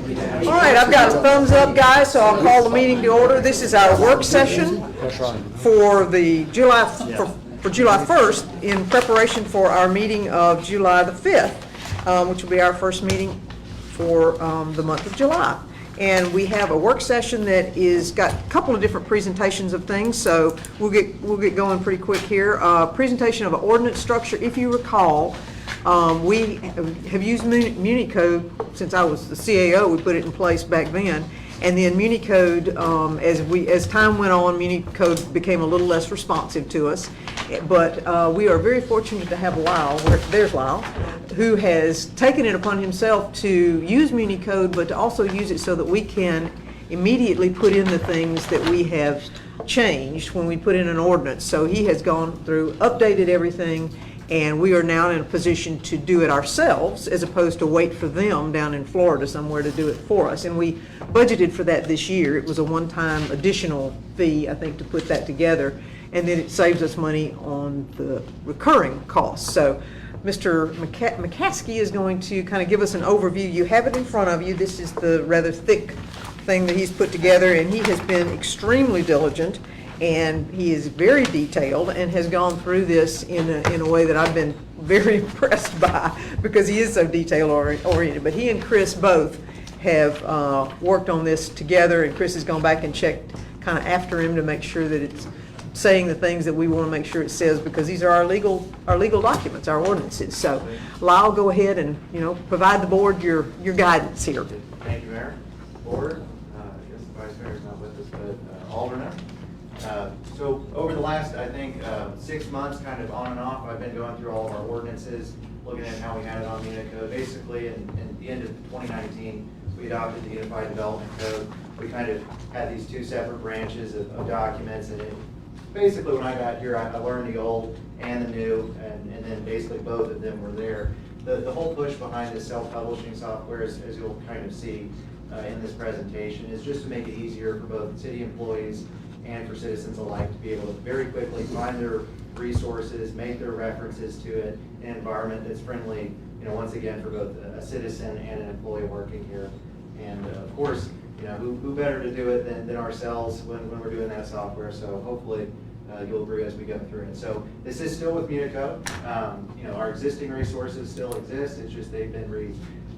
All right, I've got a thumbs up, guys, so I'll call the meeting to order. This is our work session for the for July 1st in preparation for our meeting of July the 5th, which will be our first meeting for the month of July. And we have a work session that is got a couple of different presentations of things, so we'll get going pretty quick here. Presentation of an ordinance structure. If you recall, we have used Muni Code since I was the CAO. We put it in place back then, and then Muni Code, as time went on, Muni Code became a little less responsive to us. But we are very fortunate to have Lyle, there's Lyle, who has taken it upon himself to use Muni Code, but to also use it so that we can immediately put in the things that we have changed when we put in an ordinance. So he has gone through, updated everything, and we are now in a position to do it ourselves as opposed to wait for them down in Florida somewhere to do it for us. And we budgeted for that this year. It was a one-time additional fee, I think, to put that together. And then it saves us money on the recurring costs. So Mr. McCaskey is going to kind of give us an overview. You have it in front of you. This is the rather thick thing that he's put together, and he has been extremely diligent, and he is very detailed and has gone through this in a way that I've been very impressed by because he is so detail oriented. But he and Chris both have worked on this together, and Chris has gone back and checked kind of after him to make sure that it's saying the things that we want to make sure it says, because these are our legal documents, our ordinances. So Lyle, go ahead and provide the board your guidance here. Thank you, Mayor. Board, I guess the Vice Mayor's not with us, but Alderman. So over the last, I think, 6 months, kind of on and off, I've been going through all of our ordinances, looking at how we had it on the Unit Code. Basically, in the end of 2019, we adopted the Unified Development Code. We kind of had these two separate branches of documents, and basically when I got here, I learned the old and the new, and then basically both of them were there. The whole push behind this self-publishing software, as you'll kind of see in this presentation, is just to make it easier for both city employees and for citizens alike to be able to very quickly find their resources, make their references to it in an environment that's friendly, once again, for both a citizen and an employee working here. And of course, who better to do it than ourselves when we're doing that software. So hopefully you'll agree as we go through it. So this is still with Muni Code. Our existing resources still exist. It's just they've been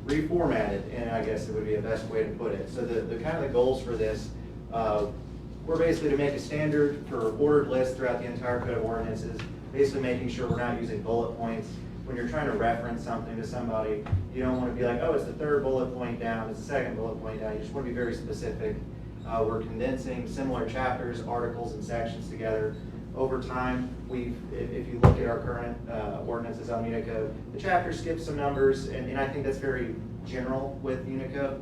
reformatted, and I guess it would be the best way to put it. So the kind of the goals for this, we're basically to make a standard for ordered lists throughout the entire code of ordinances, basically making sure we're not using bullet points. When you're trying to reference something to somebody, you don't want to be like, oh, it's the third bullet point down, it's the second bullet point down. You just want to be very specific. We're condensing similar chapters, articles, and sections together. Over time, if you look at our current ordinances on Unicode, the chapters skip some numbers, and I think that's very general with Unicode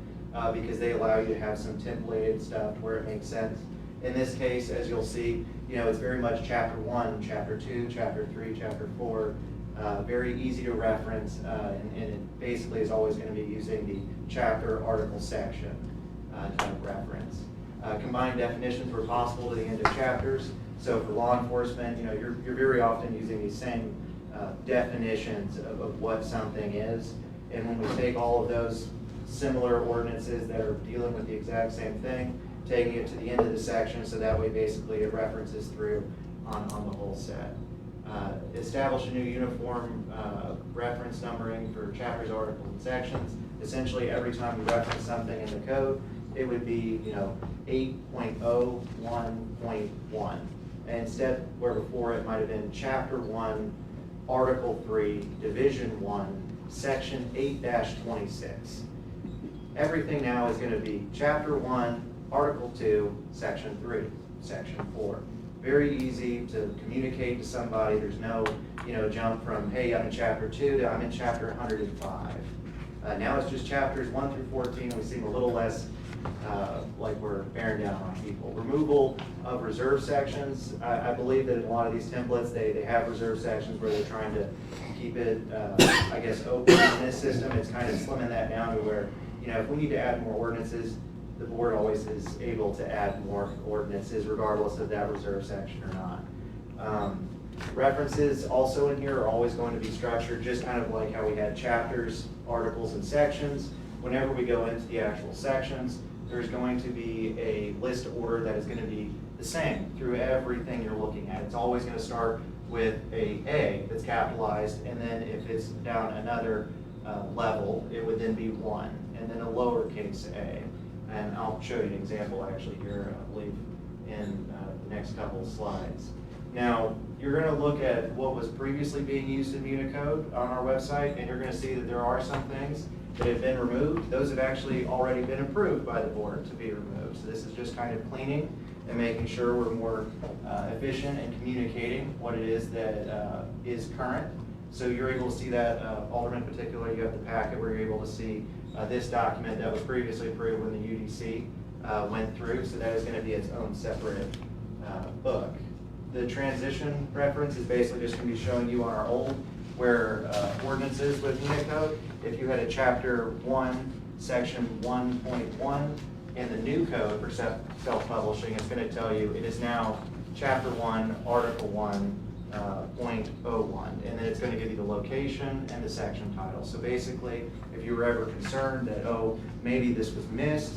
because they allow you to have some templated stuff where it makes sense. In this case, as you'll see, it's very much chapter 1, chapter 2, chapter 3, chapter 4. Very easy to reference, and it basically is always going to be using the chapter, article, section type reference. Combined definitions were possible to the end of chapters. So for law enforcement, you're very often using these same definitions of what something is. And when we take all of those similar ordinances that are dealing with the exact same thing, taking it to the end of the section, so that way basically it references through on the whole set. Establish a new uniform reference numbering for chapters, articles, and sections. Essentially, every time you reference something in the code, it would be 8.01.1. And instead, where before it might have been Chapter 1, Article 3, Division 1, Section 8-26. Everything now is going to be Chapter 1, Article 2, Section 3, Section 4. Very easy to communicate to somebody. There's no, jump from, hey, I'm in chapter 2 to I'm in chapter 105. Now it's just chapters 1 through 14. We seem a little less like we're bearing down on people. Removal of reserve sections. I believe that in a lot of these templates, they have reserve sections where they're trying to keep it, I guess, open. In this system, it's kind of slimming that down to where, if we need to add more ordinances, the board always is able to add more ordinances regardless of that reserve section or not. References also in here are always going to be structured just kind of like how we had chapters, articles, and sections. whenever we go into the actual sections, there's going to be a list order that is going to be the same through everything you're looking at. It's always going to start with A that's capitalized, and then if it's down another level, it would then be 1, and then a lowercase a. And I'll show you an example actually here, I believe, in the next couple of slides. Now, you're going to look at what was previously being used in Unicode on our website, and you're going to see that there are some things that have been removed. Those have actually already been approved by the board to be removed. So this is just kind of cleaning and making sure we're more efficient in communicating what it is that is current. So you're able to see that, Alderman in particular, you have the packet where you're able to see this document that was previously approved when the UDC went through. So that is going to be its own separate book. The transition reference is basically just going to be showing you on our old ordinances with Unicode. If you had a chapter 1, section 1.1 in the new code for self-publishing, it's going to tell you it is now chapter 1, article 1, .01, and then it's going to give you the location and the section title. So basically, if you were ever concerned that, oh, maybe this was missed,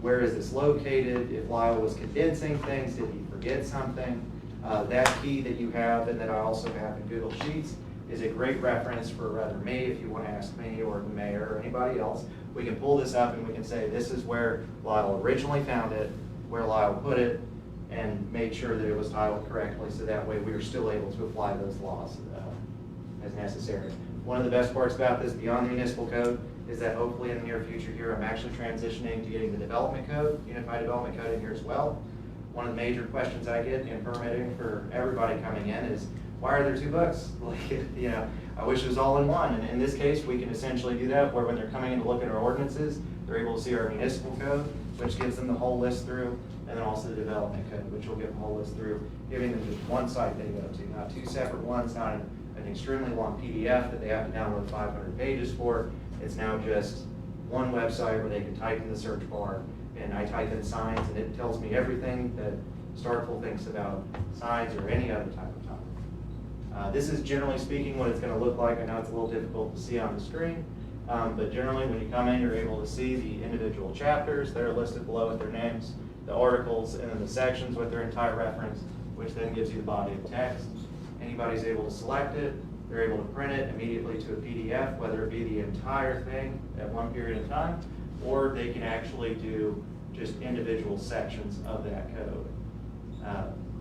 where is this located? If Lyle was condensing things, did he forget something? That key that you have and that I also have in Google Sheets is a great reference for rather me, if you want to ask me or the mayor or anybody else. We can pull this up and we can say this is where Lyle originally found it, where Lyle put it, and made sure that it was titled correctly, so that way we are still able to apply those laws as necessary. One of the best parts about this, beyond the municipal code, is that hopefully in the near future here, I'm actually transitioning to getting the development code, unified development code in here as well. One of the major questions I get in permitting for everybody coming in is, why are there 2 books? Like, you know, I wish it was all in one. And in this case, we can essentially do that, where when they're coming in to look at our ordinances, they're able to see our municipal code, which gives them the whole list through, and then also the development code, which will give them the whole list through, giving them just one site they go to, not 2 separate ones, not an extremely long PDF that they have to download 500 pages for. It's now just one website where they can type in the search bar, and I type in signs, and it tells me everything that Starkville thinks about signs or any other type of topic. This is generally speaking what it's going to look like. I know it's a little difficult to see on the screen, but generally when you come in, you're able to see the individual chapters that are listed below with their names, the articles, and then the sections with their entire reference, which then gives you the body of text. Anybody's able to select it. They're able to print it immediately to a PDF, whether it be the entire thing at one period of time, or they can actually do just individual sections of that code.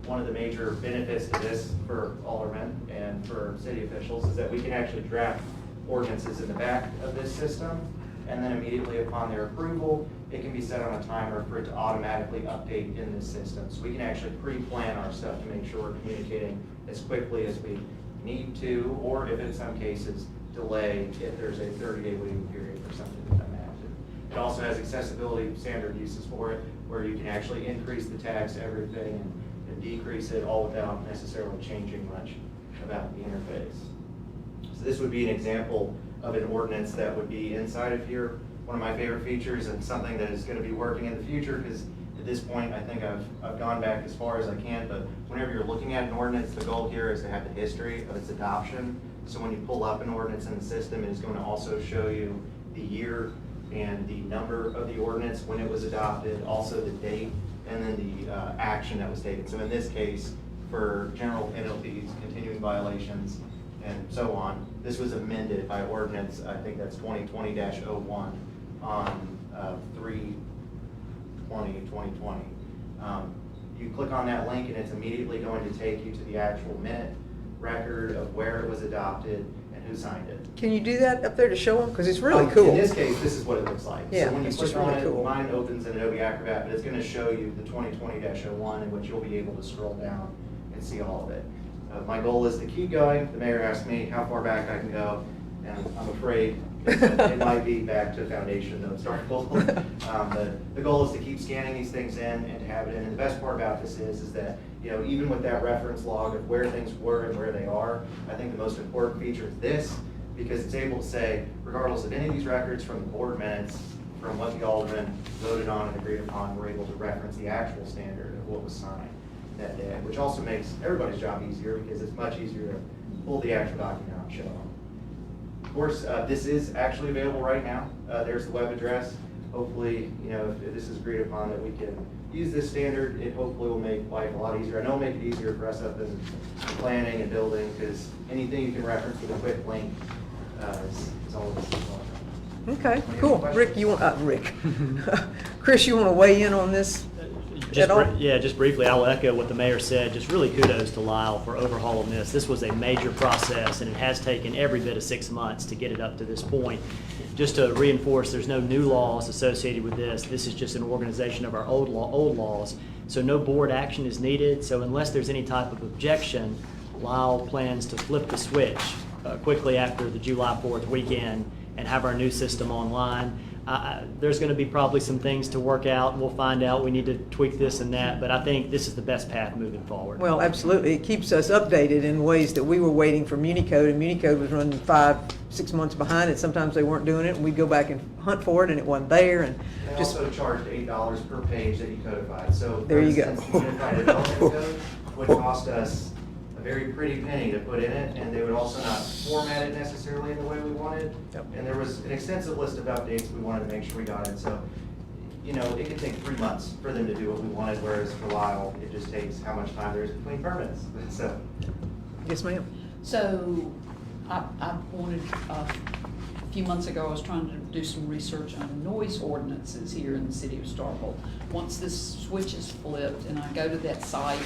One of the major benefits to this for aldermen and for city officials is that we can actually draft ordinances in the back of this system, and then immediately upon their approval, it can be set on a timer for it to automatically update in this system. So we can actually pre-plan our stuff to make sure we're communicating as quickly as we need to, or if in some cases, delay if there's a 30-day waiting period for something to come active. It also has accessibility standard uses for it, where you can actually increase the text, everything, and decrease it all without necessarily changing much about the interface. So this would be an example of an ordinance that would be inside of here. One of my favorite features, and something that is going to be working in the future, because at this point I think I've gone back as far as I can, but whenever you're looking at an ordinance, the goal here is to have the history of its adoption. So when you pull up an ordinance in the system, it is going to also show you the year and the number of the ordinance when it was adopted, also the date, and then the action that was taken. So in this case, for general penalties, continuing violations, and so on, this was amended by ordinance, I think that's 2020-01 on 3/20/2020. You click on that link and it's immediately going to take you to the actual minute record of where it was adopted and who signed it. Can you do that up there to show them? Because it's really cool. In this case, this is what it looks like. Yeah, so when you it's click just on really it, cool. mine opens in Adobe Acrobat, but it's going to show you the 2020-01, in which you'll be able to scroll down and see all of it. My goal is to keep going. The mayor asked me how far back I can go, and I'm afraid it might be back to foundation of Starkville. But the goal is to keep scanning these things in and to have it in. And the best part about this is that, you know, even with that reference log of where things were and where they are, I think the most important feature is this, because it's able to say, regardless of any of these records from the board minutes, from what the aldermen voted on and agreed upon, we're able to reference the actual standard of what was signed that day, which also makes everybody's job easier, because it's much easier to pull the actual document out and show them. course, this is actually available right now. There's the web address. Hopefully, you know, if this is agreed upon that we can use this standard, it hopefully will make life a lot easier. I know it'll make it easier for us up in planning and building, because anything you can reference with a quick link is always welcome. Okay, cool. Rick, you want, Rick, Chris, you want to weigh in on this at all? Yeah, just briefly, I'll echo what the mayor said. Just really kudos to Lyle for overhauling this. This was a major process, and it has taken every bit of 6 months to get it up to this point. Just to reinforce, there's no new laws associated with this. This is just an organization of our old laws. So no board action is needed. So unless there's any type of objection, Lyle plans to flip the switch quickly after the July 4th weekend and have our new system online. There's going to be probably some things to work out, and we'll find out. We need to tweak this and that, but I think this is the best path moving forward. Well, absolutely. It keeps us updated in ways that we were waiting for MuniCode, and MuniCode was running 5-6 months behind it. Sometimes they weren't doing it, and we'd go back and hunt for it, and it wasn't there. And They just also charged $8 per page that you codified. So There you go. for instance, the Unified Development Code would cost us a very pretty penny to put in it, and they would also not format it necessarily in the way we wanted. Yep. And there was an extensive list of updates we wanted to make sure we got it. So, you know, it could take 3 months for them to do what we wanted, whereas for Lyle, it just takes how much time there is between permits. So, yes, ma'am. So I wanted, a few months ago, I was trying to do some research on noise ordinances here in the city of Starkville. Once this switch is flipped and I go to that site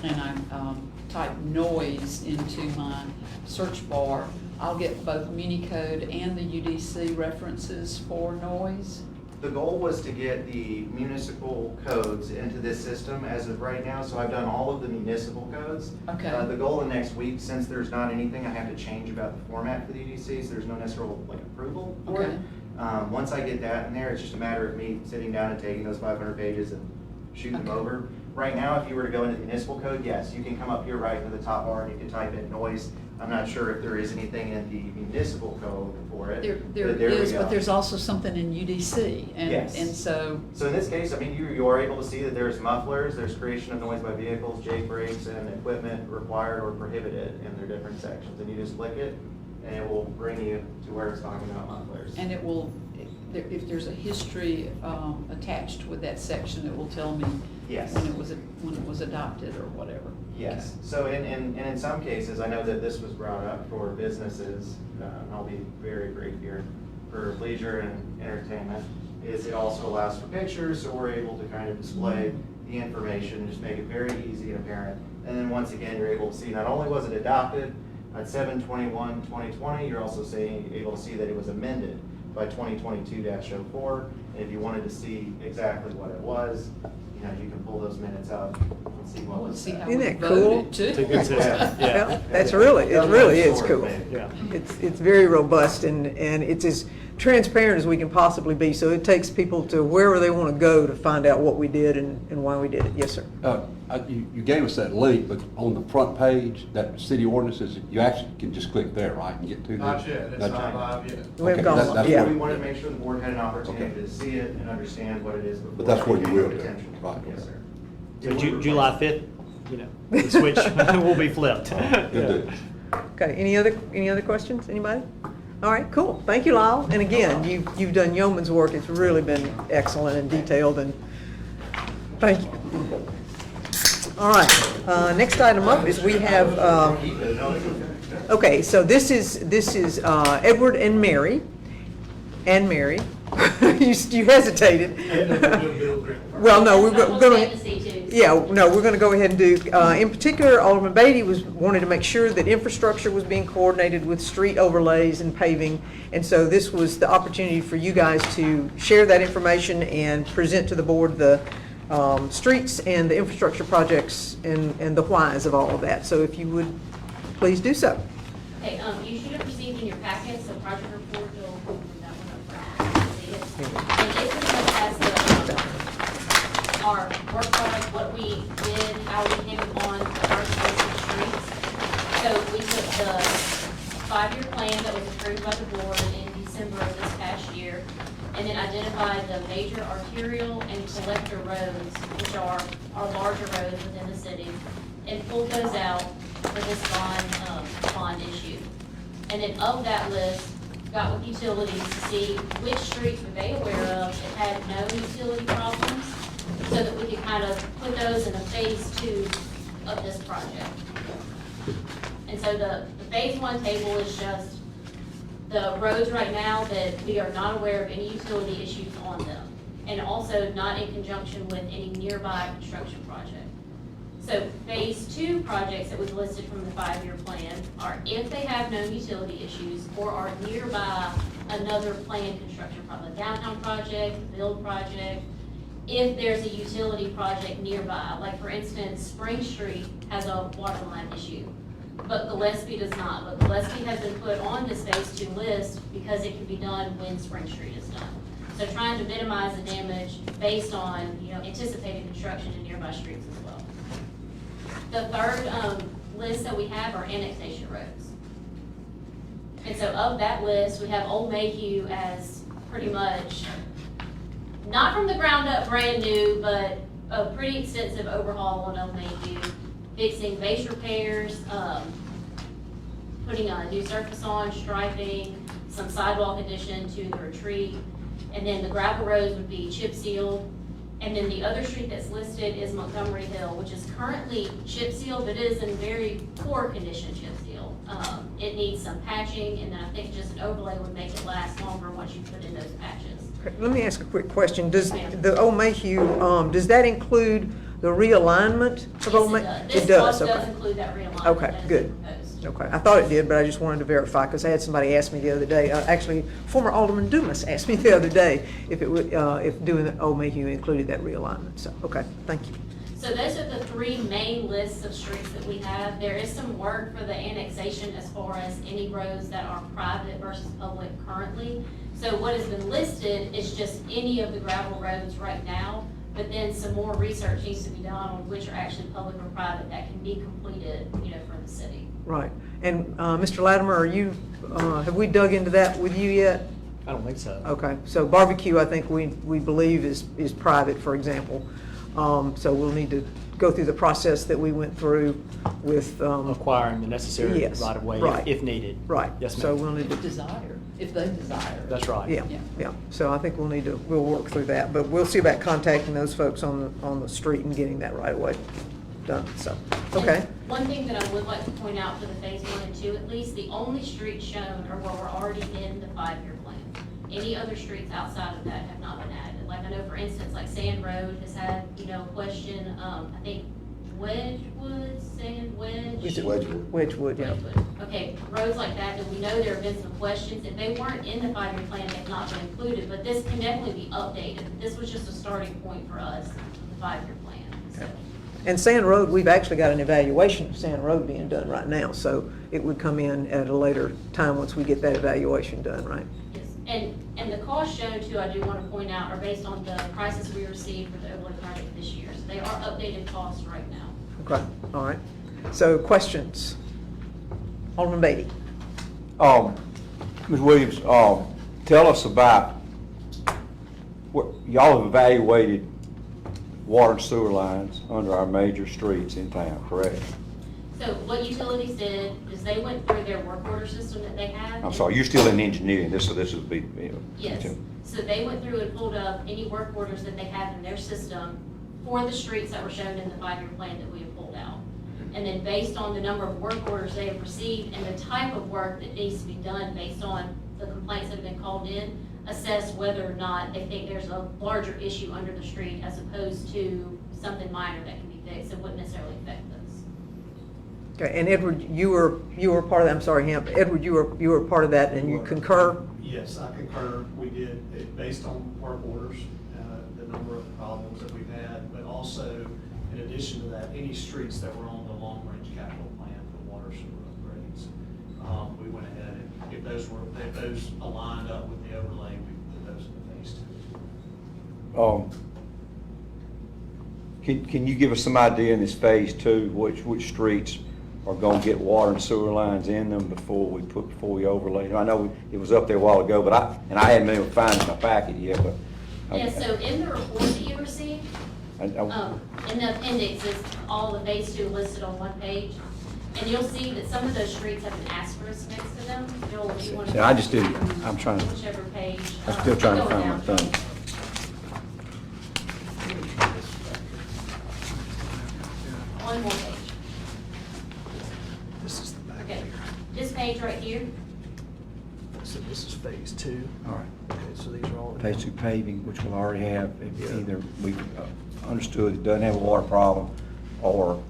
and I type noise into my search bar, I'll get both MuniCode and the UDC references for noise. the goal was to get the municipal codes into this system as of right now, so I've done all of the municipal codes. Okay. The goal in next week, since there's not anything I have to change about the format for the EDCs, there's no necessary like approval for it. Okay. Once I get that in there, it's just a matter of me sitting down and taking those 500 pages and shooting them Okay. over. Right now, if you were to go into the municipal code, yes, you can come up here right to the top bar and you can type in noise. I'm not sure if there is anything in the municipal code for it. There but we is, go. but there's also something in UDC, and, Yes. and so, So in this case, I mean, you are able to see that there's mufflers, there's creation of noise by vehicles, Jake brakes, and equipment required or prohibited in their different sections. And you just click it, and it will bring you to where it's talking about mufflers. and it will, if there's a history attached with that section, it will tell me Yes. when it was adopted or whatever. Yes, so in some cases, I know that this was brought up for businesses, I'll be very brief here, for leisure and entertainment, is it also allows for pictures, so we're able to kind of display the information, just make it very easy and apparent. And then once again, you're able to see not only was it adopted at 7/21/2020, you're also able to see that it was amended by 2022-04. And if you wanted to see exactly what it was, you know, you can pull those minutes up and see what was See said. how Isn't we that cool? voted, too. It's a good system, yeah. Yeah, that's really, it really is cool. Yeah. It's very robust and it's as transparent as we can possibly be. So it takes people to wherever they want to go to find out what we did and why we did it. Yes, sir. You gave us that link, but on the front page, that city ordinances, you actually can just click there, right, and get to that? Not yet, it's not live yet. We haven't Okay, gone, that's yeah. what We wanted to make sure the board had an opportunity Okay. to see it and understand what it is before. But that's what you it will became do. potential. Right. Yes, sir. So July 5th, you know, the switch will be flipped. Good deal. Okay, any other questions, anybody? All right, cool, thank you, Lyle, and again, you've done yeoman's work, it's really been excellent and detailed, and thank you. All right, next item up is we have, okay, so this is Edward and Mary, you hesitated. Well, no, we're going to. Yeah, no, we're going to go ahead and do, in particular, Alderman Beatty wanted to make sure that infrastructure was being coordinated with street overlays and paving. And so this was the opportunity for you guys to share that information and present to the board the streets and the infrastructure projects and the whys of all of that. So if you would, please do so. Okay, you should have received in your packets the project report, you'll open that one up for you to see it. And it pretty much has our work product, what we did, how we came upon our specific streets. So we took the 5-year plan that was approved by the board in December of this past year, and then identified the major arterial and collector roads, which are our larger roads within the city, and pulled those out for this bond issue. And then of that list, got with utilities to see which streets were they aware of that had no utility problems, so that we could kind of put those in a phase 2 of this project. And so the phase 1 table is just the roads right now that we are not aware of any utility issues on them, and also not in conjunction with any nearby construction project. So phase 2 projects that we've listed from the 5-year plan are if they have known utility issues or are nearby another planned construction project, downtown project, build project, if there's a utility project nearby, like for instance, Spring Street has a water line issue, but Gillespie does not. But Gillespie has been put on this phase 2 list because it can be done when Spring Street is done. So trying to minimize the damage based on, anticipated construction in nearby streets as well. The third list that we have are annexation roads. And so of that list, we have Old Mayhew as pretty much, not from the ground up brand new, but a pretty extensive overhaul on Old Mayhew, fixing base repairs, putting a new surface on, striping, some sidewalk addition to the retreat, and then the gravel roads would be chip sealed. And then the other street that's listed is Montgomery Hill, which is currently chip sealed, but it is in very poor condition chip seal. It needs some patching, and then I think just an overlay would make it last longer once you put in those patches. Let me ask a quick question. Does Yes, ma'am. the Old Mayhew, does that include the realignment of Old Mayhew? Yes, it does. This does include that realignment. Okay, that is good. proposed. Okay, I thought it did, but I just wanted to verify, because I had somebody ask me the other day, actually, former Alderman Dumas asked me the other day if it would, if doing the Old Mayhew included that realignment, so, okay, thank you. So those are the 3 main lists of streets that we have. There is some work for the annexation as far as any roads that are private versus public currently. So what has been listed is just any of the gravel roads right now, but then some more research needs to be done on which are actually public or private that can be completed, from the city. Right, and Mr. Latimer, are you, have we dug into that with you yet? I don't think so. Okay, so barbecue, I think we believe is private, for example. So we'll need to go through the process that we went through with. Acquiring the necessary Yes, right of way right. if needed. Right. Yes, So ma'am. we'll need to, If they desire. That's right. yeah, Yeah. yeah. So I think we'll work through that, but we'll see about contacting those folks on the street and getting that right away done, so, okay. And one thing that I would like to point out for the phase 1 and 2, at least, the only streets shown are where we're already in the 5-year plan. Any other streets outside of that have not been added. Like I know, for instance, like Sand Road has had, question, I think Wedgewood, Sand Wedge. Is it Wedgewood. Wedgewood, yeah. Wedgewood. Okay, roads like that we know there have been some questions. If they weren't in the 5-year plan, they've not been included, but this can definitely be updated. This was just a starting point for us, the 5-year plan, so. Okay. And Sand Road, we've actually got an evaluation of Sand Road being done right now, so it would come in at a later time once we get that evaluation done, right? Yes, and the costs shown too, I do want to point out, are based on the prices we received for the overlay project this year. So they are updated costs right now. Okay, all right. So questions? Alderman Beatty? Ms. Williams, tell us about, y'all have evaluated water and sewer lines under our major streets in town, correct? So what utilities did is they went through their work order system that they have. I'm sorry, you're still in engineering, this would be. Yes, so they went through and pulled up any work orders that they have in their system for the streets that were shown in the 5-year plan that we have pulled out. And then based on the number of work orders they have received and the type of work that needs to be done based on the complaints that have been called in, assess whether or not they think there's a larger issue under the street as opposed to something minor that can be fixed that wouldn't necessarily affect us. Okay, and Edward, you were part of that, I'm sorry, Hamp, Edward, you were part of that, and you concur? Yes, I concur. We did it based on work orders, the number of problems that we've had, but also, in addition to that, any streets that were on the long-range capital plan for water sewer upgrades. We went ahead and if those aligned up with the overlay, we put those in the phase 2. Can you give us some idea in this phase 2, which streets are gonna get water and sewer lines in them before we overlay? I know it was up there a while ago, but I hadn't been able to find it in my packet yet, but. Yeah, so in the report that you received, in the appendix is all the phase 2 listed on one page. And you'll see that some of those streets have an asterisk next to them. Joel, if you want to. See, I just didn't, I'm trying to, Whichever page. I'm still trying to going find my down. thing. One more page. This is the back Okay. here. This page right here, So this is phase 2. All right. Okay, so these are all. Phase 2 paving, which we'll already have, either we understood it doesn't have a water problem, or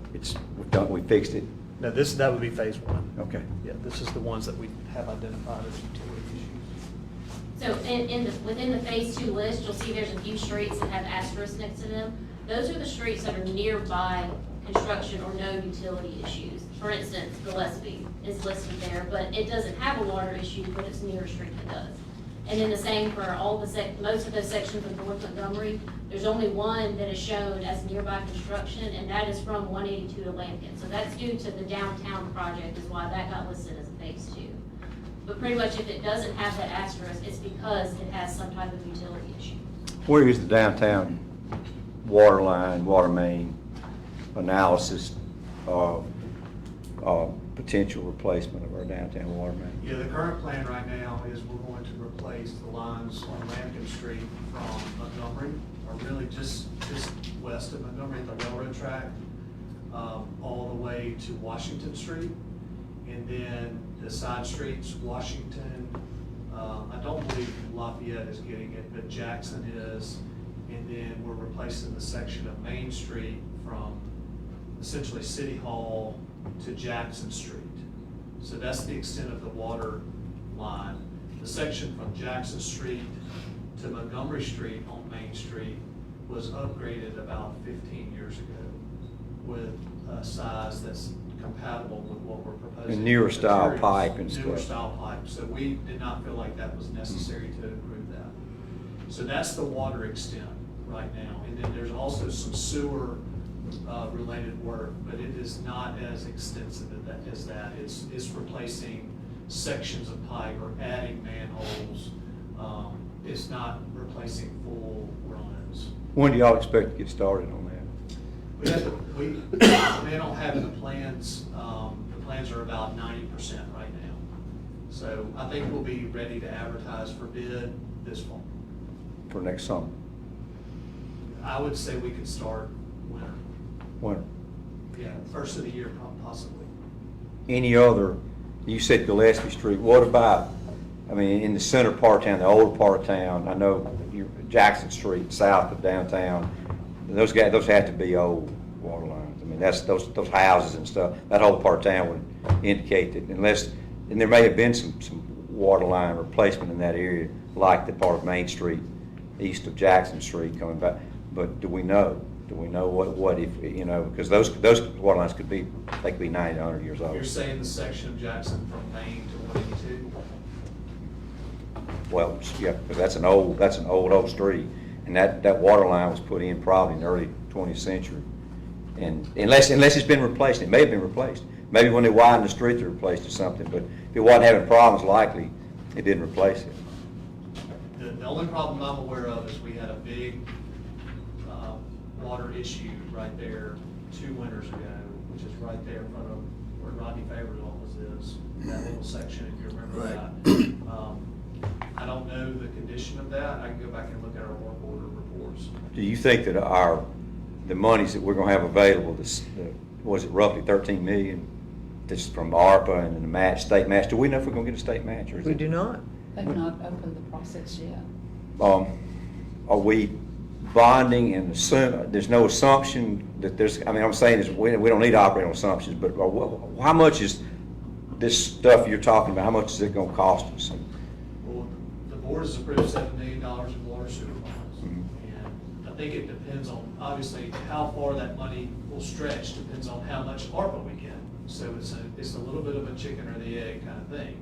we fixed it. No, that would be phase 1. Okay. Yeah, this is the ones that we have identified as utility issues. so within the phase 2 list, you'll see there's a few streets that have asterisks next to them. Those are the streets that are nearby construction or no utility issues. For instance, Gillespie is listed there, but it doesn't have a water issue, but it's near a street that does. And then the same for all most of those sections of North Montgomery. There's only one that is shown as nearby construction, and that is from 182 to Lampkin. So that's due to the downtown project, is why that got listed as a phase 2. But pretty much if it doesn't have that asterisk, it's because it has some type of utility issue. Where is the downtown water line, water main analysis of potential replacement of our downtown water main? Yeah, the current plan right now is we're going to replace the lines on Lampkin Street from Montgomery, or really just west of Montgomery at the railroad track, all the way to Washington Street. And then the side streets, Washington, I don't believe Lafayette is getting it, but Jackson is. And then we're replacing the section of Main Street from essentially City Hall to Jackson Street. So that's the extent of the water line. The section from Jackson Street to Montgomery Street on Main Street was upgraded about 15 years ago with a size that's compatible with what we're proposing. And newer style Materials, pipe and Newer stuff. style pipe. So we did not feel like that was necessary to improve that. So that's the water extent right now. And then there's also some sewer related work, but it is not as extensive as that. It's replacing sections of pipe or adding manholes. It's not replacing full runs. When do y'all expect to get started on that? We plan on having the plans are about 90% right now. So I think we'll be ready to advertise for bid this fall. For next summer? I would say we could start winter. Winter? Yeah, first of the year possibly. Any other, you said Gillespie Street, what about, I mean, in the center part of town, the older part of town, I know Jackson Street, south of downtown, those have to be old water lines. I mean, that's those houses and stuff, that whole part of town would indicate that unless, and there may have been some water line replacement in that area, like the part of Main Street, east of Jackson Street coming back, but do we know? Do we know what if, because those water lines could be 90 to 100 years old. You're saying the section of Jackson from Main to 182? Well, yeah, because that's an old street, and that water line was put in probably in the early 20th century. And unless it's been replaced, it may have been replaced. Maybe when they widened the street, they replaced it something, but if it wasn't having problems, likely it didn't replace it. The only problem I'm aware of is we had a big water issue right there 2 winters ago, which is right there in front of where Rodney Favor's office is, that little section, if you remember that. I don't know the condition of that. I can go back and look at our work order reports. Do you think that the monies that we're going to have available, was it roughly 13 million, this from ARPA and the state match? Do we know if we're going to get a state match? Or is We it- do not. They've not opened the process yet. Are we bonding and there's no assumption that I'm saying is we don't need to operate on assumptions, but how much is this stuff you're talking about, how much is it going to cost us? Well, the board has approved $7 million in water sewer bonds. Mhm. And I think it depends on, obviously, how far that money will stretch, depends on how much ARPA we get. So it's a little bit of a chicken or the egg kind of thing.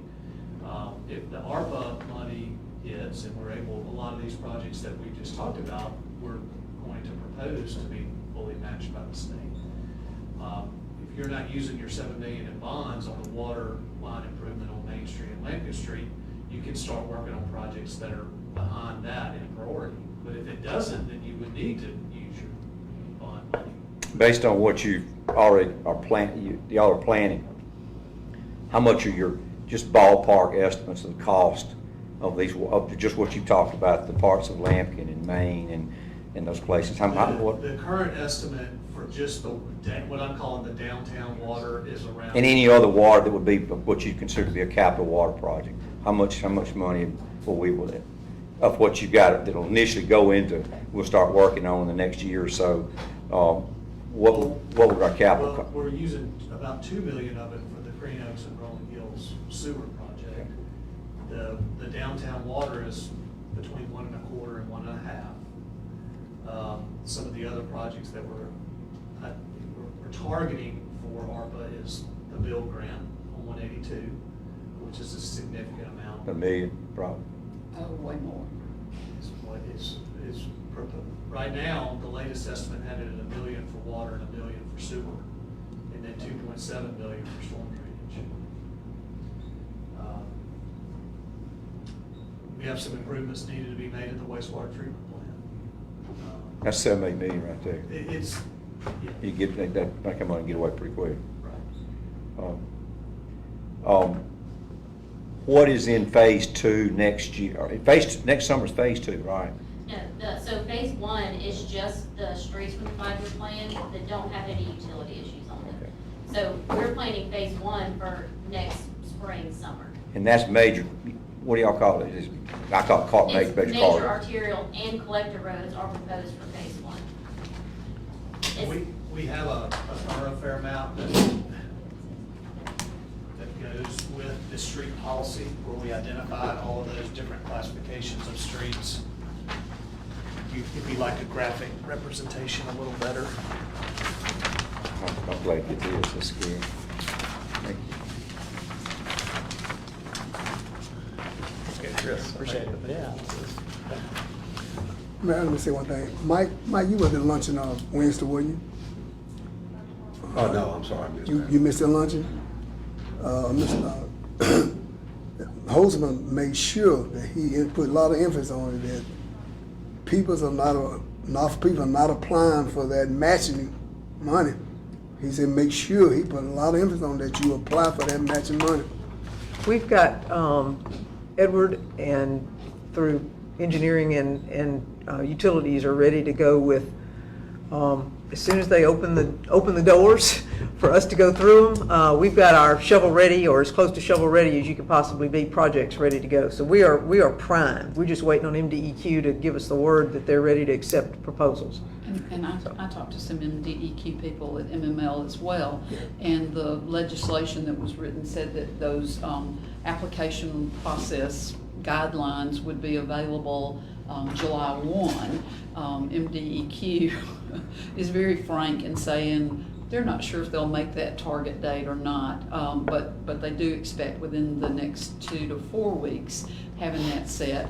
If the ARPA money hits and we're able, a lot of these projects that we just talked about, we're going to propose to be fully matched by the state. If you're not using your $7 million in bonds on the water line improvement on Main Street and Lampkin Street, you can start working on projects that are behind that in priority. But if it doesn't, then you would need to use your bond money. Based on what you already are planning, y'all are planning how much are your, just ballpark estimates of the cost of these, of just what you talked about, the parts of Lampkin and Maine and those places? What? The current estimate for just what I'm calling the downtown water is around. And any other water that would be what you consider to be a capital water project, how much money will we, with it, of what you got that'll initially go into, we'll start working on in the next year or so, what would our capital? Well, we're using about $2 million of it for the Green Oaks and Rolling Hills sewer project. The downtown water is between 1.25 and 1.5. Some of the other projects that we're targeting for ARPA is the Bill grant on 182, which is a significant amount. $1 million, probably. Oh, way more. Is what is right now, the latest estimate had it at $1 million for water and $1 million for sewer, and then $2.7 million for storm drainage. We have some improvements needed to be made at the wastewater treatment plant. That's $78 million right there. It's, yeah. You get that come on and get away pretty quick. Right. What is in phase 2 next year? Next summer's phase 2, right? No, so phase 1 is just the streets from the 5-year plan that don't have any utility issues on them. Okay. So we're planning phase 1 for next spring, summer. And that's major, what do y'all call it? I call it It's major major corridor. arterial and collector roads are proposed for phase 1. We have a thoroughfare map that goes with the street policy, where we identified all of those different classifications of streets. If you like a graphic representation a little better. I'm glad you did this, that's scary. Thank you. Okay, Chris. Appreciate it, yeah. Man, let me say one thing. Mike, you was at luncheon on Wednesday, weren't you? Oh, no, I'm sorry, I missed that. You missed the luncheon? Mr. Holzman made sure that he put a lot of emphasis on it, that enough people are not applying for that matching money. He said make sure, he put a lot of emphasis on that you apply for that matching money. We've got Edward and through engineering and utilities are ready to go with, as soon as they open the doors for us to go through them, we've got our shovel ready, or as close to shovel ready as you could possibly be, projects ready to go. So we are primed. We're just waiting on MDEQ to give us the word that they're ready to accept proposals. And I talked to some MDEQ people at MML as well, and the legislation that was written said that those application process guidelines would be available July 1. MDEQ is very frank in saying they're not sure if they'll make that target date or not, but they do expect within the next 2 to 4 weeks having that set.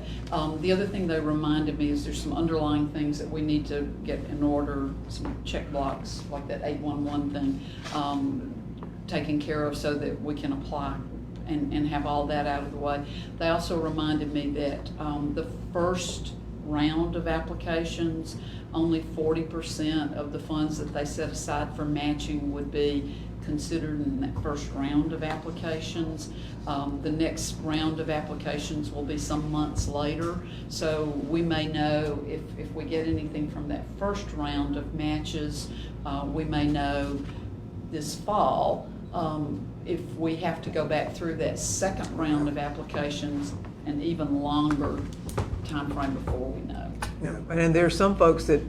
The other thing they reminded me is there's some underlying things that we need to get in order, some check blocks like that 811 thing taken care of so that we can apply and have all that out of the way. They also reminded me that the first round of applications, only 40% of the funds that they set aside for matching would be considered in that first round of applications. The next round of applications will be some months later, so we may know if we get anything from that first round of matches, we may know this fall. If we have to go back through that second round of applications, an even longer time frame before we know. Yeah, and there's some folks that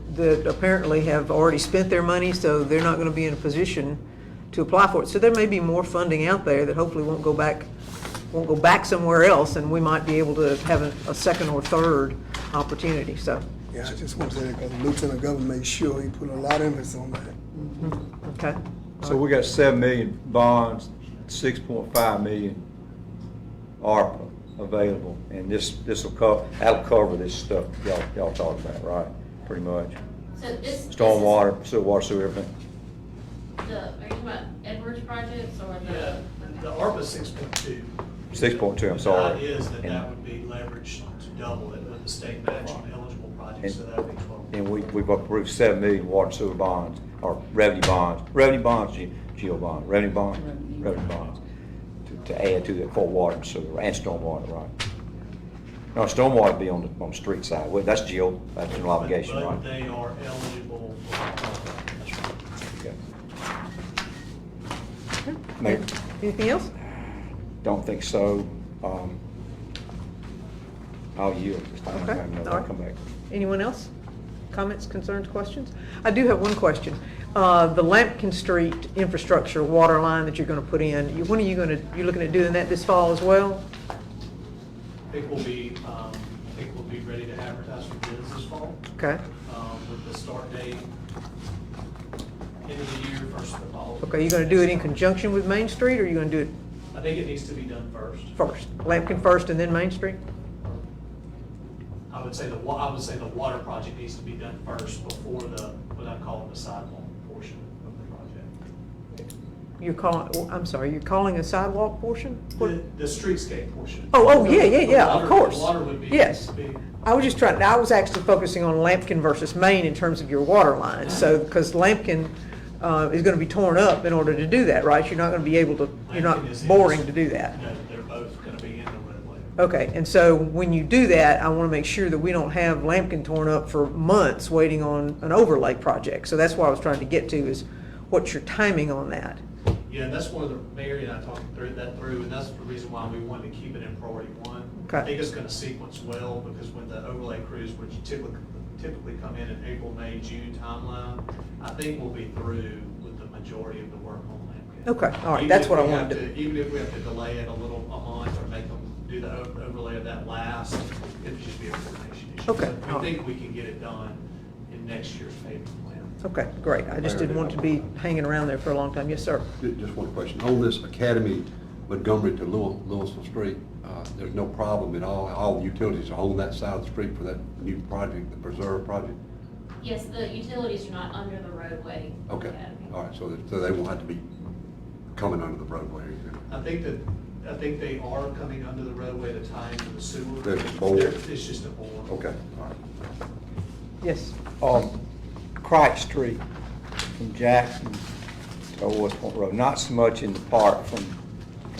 apparently have already spent their money, so they're not going to be in a position to apply for it. So there may be more funding out there that hopefully won't go back somewhere else, and we might be able to have a second or third opportunity. So. Yeah, I just want to say that because the Lieutenant Governor made sure he put a lot of emphasis on that. Mm-hmm. Okay. So we got 7 million bonds, 6.5 million ARPA available, and that'll cover this stuff y'all talk about, right? Pretty much. So this. Stormwater, sewer, everything. Are you talking about Edwards projects or Yeah, the ARPA 6.2. 6.2, I'm The sorry. idea is that And- would be leveraged to double it with the state match on eligible projects, so that would be 12. And we've approved 7 million water and sewer bonds, or revenue bonds, geo bonds, revenue bonds to add to it for water and sewer and stormwater, right? No, stormwater would be on the street side. Well, that's Jill, that's general obligation, But right? they are eligible for. Okay. Maybe, Anything else? don't think so. I'll yield. Okay, all right. Come back. Anyone else? Comments, concerns, questions? I do have one question. The Lampkin Street infrastructure water line that you're gonna put in, when are you you're looking at doing that this fall as well? I think we'll be ready to advertise for bids this fall, Okay, with the start date end of the year, first of the fall. okay, you gonna do it in conjunction with Main Street, or you gonna do it I think it needs to be done first. first? Lampkin first and then Main Street? I would say the water project needs to be done first before what I call the sidewalk portion of the project. You're calling a sidewalk portion? The streetscape portion. Yeah, of course. The water would be. Yes. I was actually focusing on Lampkin versus Main in terms of your water lines, so, because Lampkin is gonna be torn up in order to do that, right? You're not gonna be able to, you're not Lampkin is in boring this- to do that. No, they're both gonna be in the roadway. Okay, and so when you do that, I wanna make sure that we don't have Lampkin torn up for months waiting on an overlay project. So that's what I was trying to get to, is what's your timing on that? Yeah, and that's one of the, Mary and I talked through, and that's the reason why we wanted to keep it in priority one. Okay. I think it's gonna sequence well, because when the overlay crews, which typically come in April, May, June timeline, I think we'll be through with the majority of the work on Lampkin. Okay, all right, Even that's if what I we wanted have to. Even if we have to delay it a month, or make them do the overlay of that last, it'd just be a coordination issue. Okay. But we think we can get it done in next year's paving plan. Okay, great. I just didn't want to be hanging around there for a long time. Yes, sir. Just one question. On this Academy Montgomery to Louisville Street, there's no problem at all? All utilities are on that side of the street for that new project, the preserve project? Yes, the utilities are not under the roadway. Okay, Academy. all right, so they won't have to be coming under the roadway or anything? I think they are coming under the roadway to tie into the sewer. There's a board. It's just a board. Okay, all right. Yes. Cripe Street from Jackson to Old West Point Road, not so much in the part from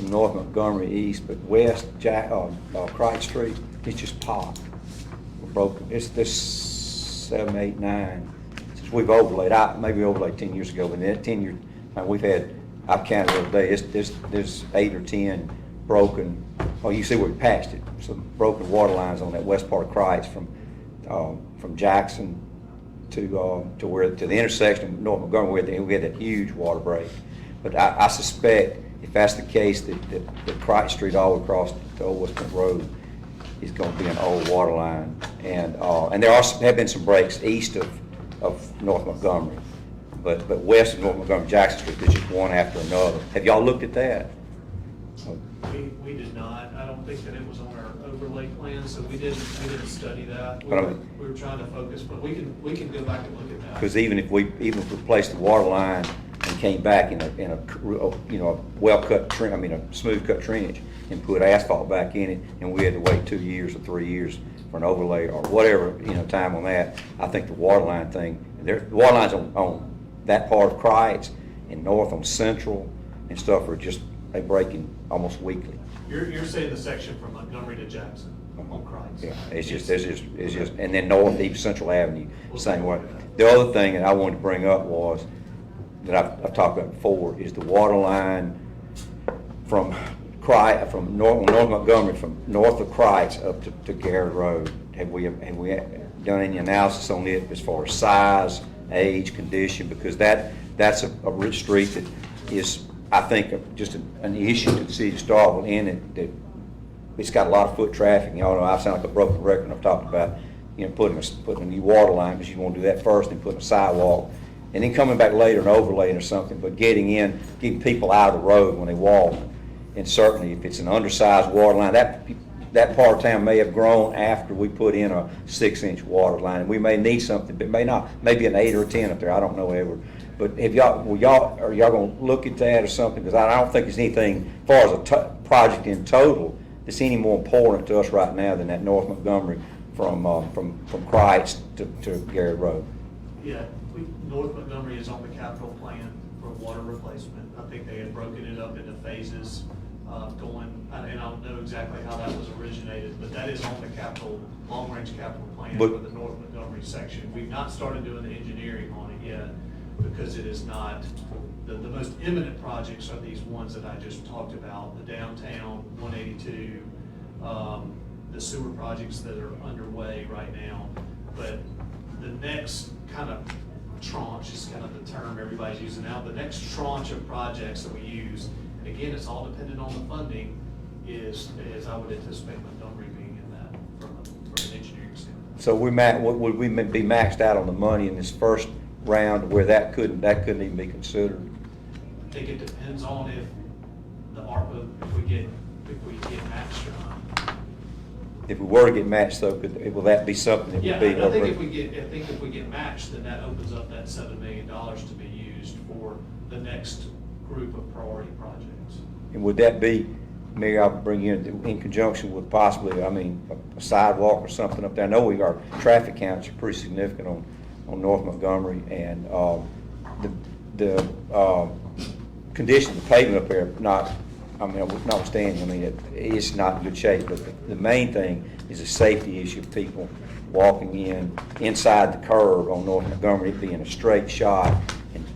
North Montgomery east, but west Cripe Street, it's just popped. We're broken. It's this 7, 8, 9, since we've overlaid, maybe overlaid 10 years ago, but in that 10 years, we've had, I've counted the other day, there's 8 or 10 broken, you see where we patched it, some broken water lines on that west part of Cripe from Jackson to the intersection of North Montgomery, where we had that huge water break. But I suspect if that's the case, that Cripe Street all across the Old West Point Road is going to be an old water line. And there have been some breaks east of North Montgomery, but west of North Montgomery, Jackson Street, there's just one after another. Have y'all looked at that? We did not. I don't think that it was on our overlay plan, so we didn't study that. We But I were, mean- we were trying to focus, but we can go back and look at that. Because even if we placed the water line and came back in a well-cut trench, a smooth-cut trench, and put asphalt back in it, and we had to wait 2 years or 3 years for an overlay or whatever, time on that, I think the water line thing, the water lines on that part of Cripe and north on Central and stuff are just, they breaking almost weekly. You're saying the section from Montgomery to Jackson on Cripe? Yeah, it's just, and then north, even Central Avenue, same way. The other thing that I wanted to bring up was, that I've talked about before, is the water line from North Montgomery, from north of Cripe up to Garrett Road. Have we done any analysis on it as far as size, age, condition? Because that's a rich street that is, I think, just an issue to the city of Starkville, in it that it's got a lot of foot traffic. Y'all know I sound like a broken record when I've talked about putting a new water line, because you want to do that first and putting a sidewalk, and then coming back later and overlaying or something, but getting people out of the road when they walk. And certainly if it's an undersized water line, that part of town may have grown after we put in a 6-inch water line, and we may need something, but may not, maybe an 8 or a 10 up there, I don't know ever. But are y'all going to look at that or something? Because I don't think there's anything, as far as a project in total, that's any more important to us right now than that North Montgomery from Cripe to Garrett Road. Yeah, North Montgomery is on the capital plan for water replacement. I think they had broken it up into phases. and I don't know exactly how that was originated, but that is on the capital, long-range capital plan But- for the North Montgomery section. We've not started doing the engineering on it yet, because it is not, the most imminent projects are these ones that I just talked about, the downtown, 182, the sewer projects that are underway right now. But the next kind of tranche is kind of the term everybody's using now, the next tranche of projects that we use, and again, it's all dependent on the funding, is I would anticipate Montgomery being in that from an engineering standpoint. So would we be maxed out on the money in this first round where that couldn't even be considered? I think it depends on if the ARPA, if we get matched or not. If we were to get matched though, will that be something that Yeah, would be? I think if we get matched, then that opens up that $7 million to be used for the next group of priority projects. And would that be, Mayor, I'll bring you in conjunction with possibly, a sidewalk or something up there? I know our traffic counts are pretty significant on North Montgomery, and the condition of the pavement up there, notwithstanding, it's not in good shape, but the main thing is a safety issue of people walking inside the curve on North Montgomery, it being a straight shot, and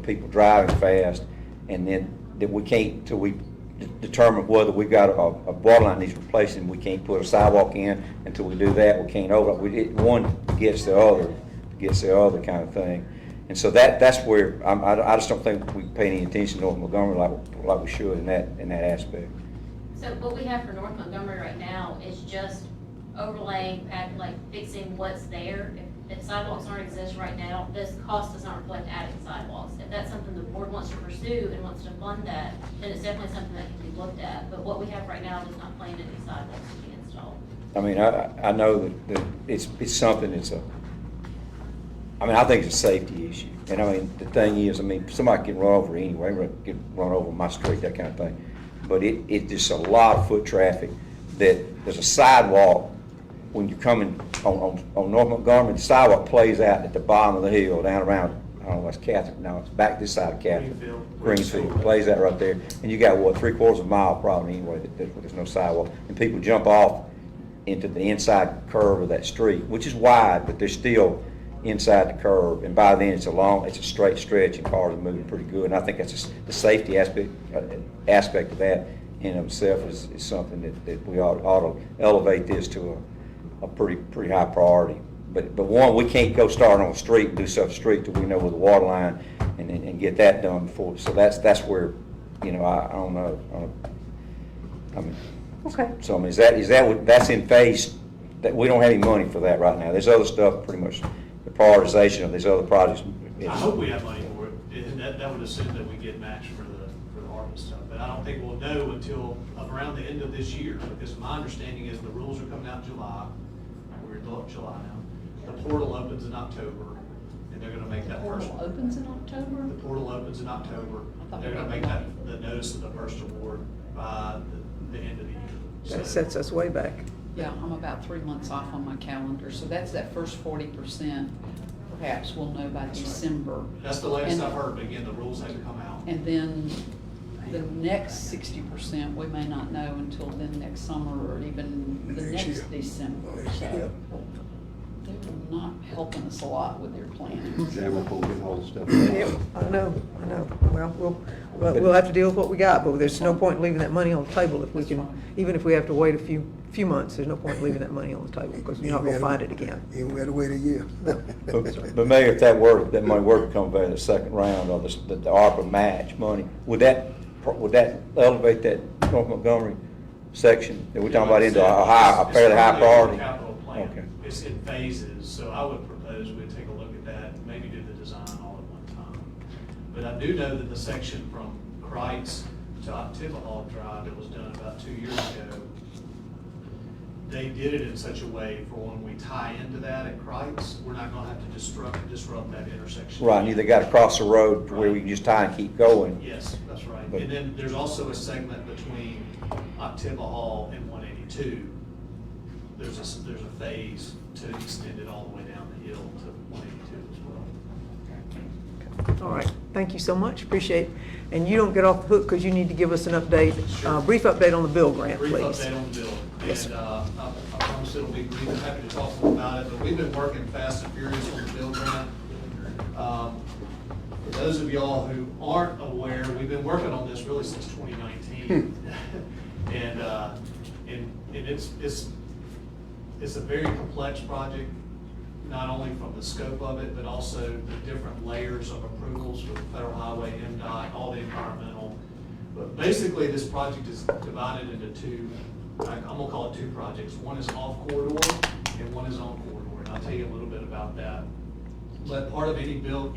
people driving fast, and then that we can't, till we determine whether we've got a water line needs replacing, we can't put a sidewalk in until we do that, we can't one gets the other kind of thing. And so that's where, I just don't think we pay any attention to North Montgomery like we should in that aspect. So what we have for North Montgomery right now is just overlaying, like fixing what's there. If sidewalks aren't exist right now, this cost does not reflect adding sidewalks. If that's something the board wants to pursue and wants to fund that, then it's definitely something that can be looked at. But what we have right now does not plan any sidewalks to be installed. I know that it's something that's I think it's a safety issue. And the thing is, somebody can run over anyway, get run over my street, that kind of thing. But it's just a lot of foot traffic that there's a sidewalk when you're coming on North Montgomery, the sidewalk plays out at the bottom of the hill, down around, I don't know, what's Catherine, no, it's back this side of Catherine. Greenfield, plays out right there. And you got, 3/4 of a mile probably anyway, there's no sidewalk. And people jump off into the inside curve of that street, which is wide, but they're still inside the curve. And by then, it's a straight stretch, and cars are moving pretty good. And I think that's the safety aspect of that in itself is something that we ought to elevate this to a pretty high priority. But one, we can't go start on the street and do stuff street till we know where the water line and get that done before. So that's where, I don't know. Okay. So is that that's in phase, that we don't have any money for that right now. There's other stuff, pretty much the prioritization of these other projects. I hope we have money for it, and that would assume that we get matched for the harvest stuff. But I don't think we'll know until around the end of this year, because my understanding is the rules are coming out in July. We're in July now. The portal opens in October, and they're gonna make that first Portal one. opens in October? The portal opens in October. I thought They're we gonna got make the the notice of the first award by the end of the year. That So- sets us way back. Yeah, I'm about 3 months off on my calendar, so that's that first 40%. Perhaps we'll know by December. That's the latest And- I've heard, but again, the rules haven't come out. And then the next 60%, we may not know until then next summer or even the Next next year. December. Next So year. they're not helping us a lot with their planning. Jam up on getting all the stuff. Yeah, I know. Well, we'll have to deal with what we got, but there's no point in leaving that money on the table if we can, even if we have to wait a few months, there's no point in leaving that money on the table, because you're not gonna find it again. And we had to wait a year. But Mayor, if that money were to come back in the second round, or the ARPA match money, would that elevate that North Montgomery section that we're talking about into a fairly high priority? Capital plan. Okay. It's in phases, so I would propose we take a look at that, and maybe do the design all at one time. But I do know that the section from Kreitz to Octavia Drive that was done about 2 years ago, they did it in such a way for when we tie into that at Kreitz, we're not gonna have to disrupt that intersection. Right, and you got to cross the road to where we can just tie and keep going. Yes, that's right. But- And then there's also a segment between Octavia Hall and 182. There's a phase to extend it all the way down the hill to 182 as well. All right, thank you so much, appreciate it. And you don't get off the hook because you need to give us an update, brief update on the bill grant, Brief please. update on the bill. Yes, And I promise it'll be brief. I'm happy to talk more about it, but we've been working fast and furious on the bill grant. For those of y'all who aren't aware, we've been working on this really since 2019. And it's a very complex project, not only from the scope of it, but also the different layers of approvals with Federal Highway, MDOT, all the environmental. But basically, this project is divided into two, I'm gonna call it two projects. One is off corridor and one is on corridor, and I'll tell you a little bit about that. But part of any bill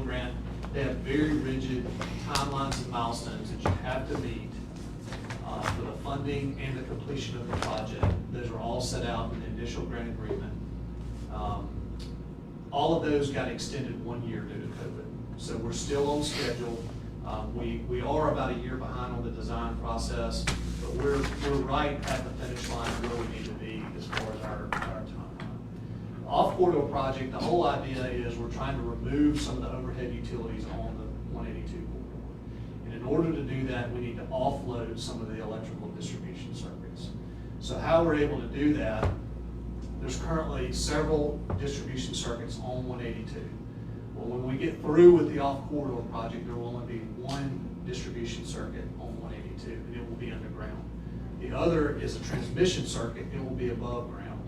grant, they have very rigid timelines and milestones that you have to meet for the funding and the completion of the project. Those are all set out in the initial grant agreement. All of those got extended 1 year due to COVID. So we're still on schedule. We are about a year behind on the design process, but we're right at the finish line where we need to be as far as our timeline. Off-corridor project, the whole idea is we're trying to remove some of the overhead utilities on the 182 corridor. And in order to do that, we need to offload some of the electrical distribution circuits. So how we're able to do that, there's currently several distribution circuits on 182. Well, when we get through with the off-corridor project, there will only be one distribution circuit on 182, and it will be underground. The other is a transmission circuit, it will be above ground.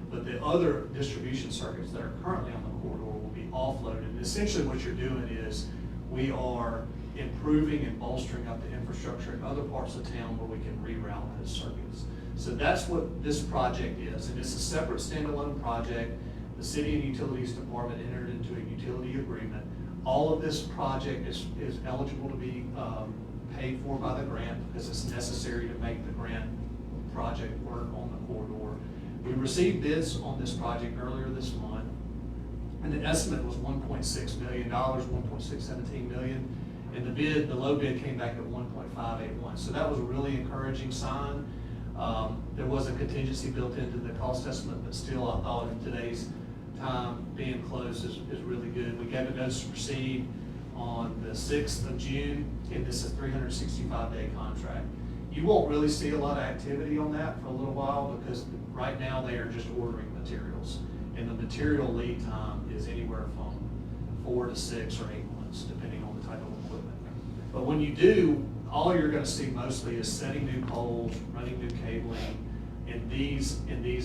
But the other distribution circuits that are currently on the corridor will be offloaded. And essentially what you're doing is we are improving and bolstering up the infrastructure in other parts of town where we can reroute those circuits. So that's what this project is, and it's a separate standalone project. The City and Utilities Department entered into a utility agreement. All of this project is eligible to be paid for by the grant because it's necessary to make the grant project work on the corridor. We received bids on this project earlier this month, and the estimate was $1.6 million, $1.617 million, and the low bid came back at 1.581. So that was a really encouraging sign. There was a contingency built into the cost estimate, but still I thought in today's time being close is really good. We gave a notice to proceed on the 6th of June, and this is a 365-day contract. You won't really see a lot of activity on that for a little while because right now they are just ordering materials. And the material lead time is anywhere from 4 to 6 or 8 months, depending on the type of equipment. But when you do, all you're gonna see mostly is setting new poles, running new cabling in these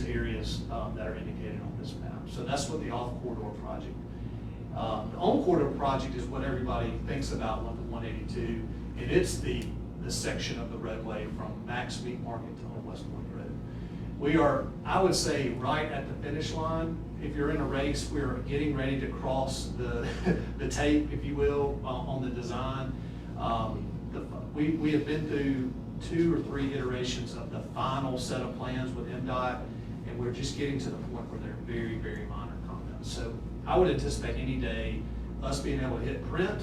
areas that are indicated on this map. So that's what the off-corridor project. The on-corridor project is what everybody thinks about with the 182, and it's the section of the roadway from Max Meat Market to Old Westwood Road. We are, I would say, right at the finish line. If you're in a race, we're getting ready to cross the tape, if you will, on the design. We have been through 2 or 3 iterations of the final set of plans with MDOT, and we're just getting to the point where they're very, very minor comments. So I would anticipate any day us being able to hit print,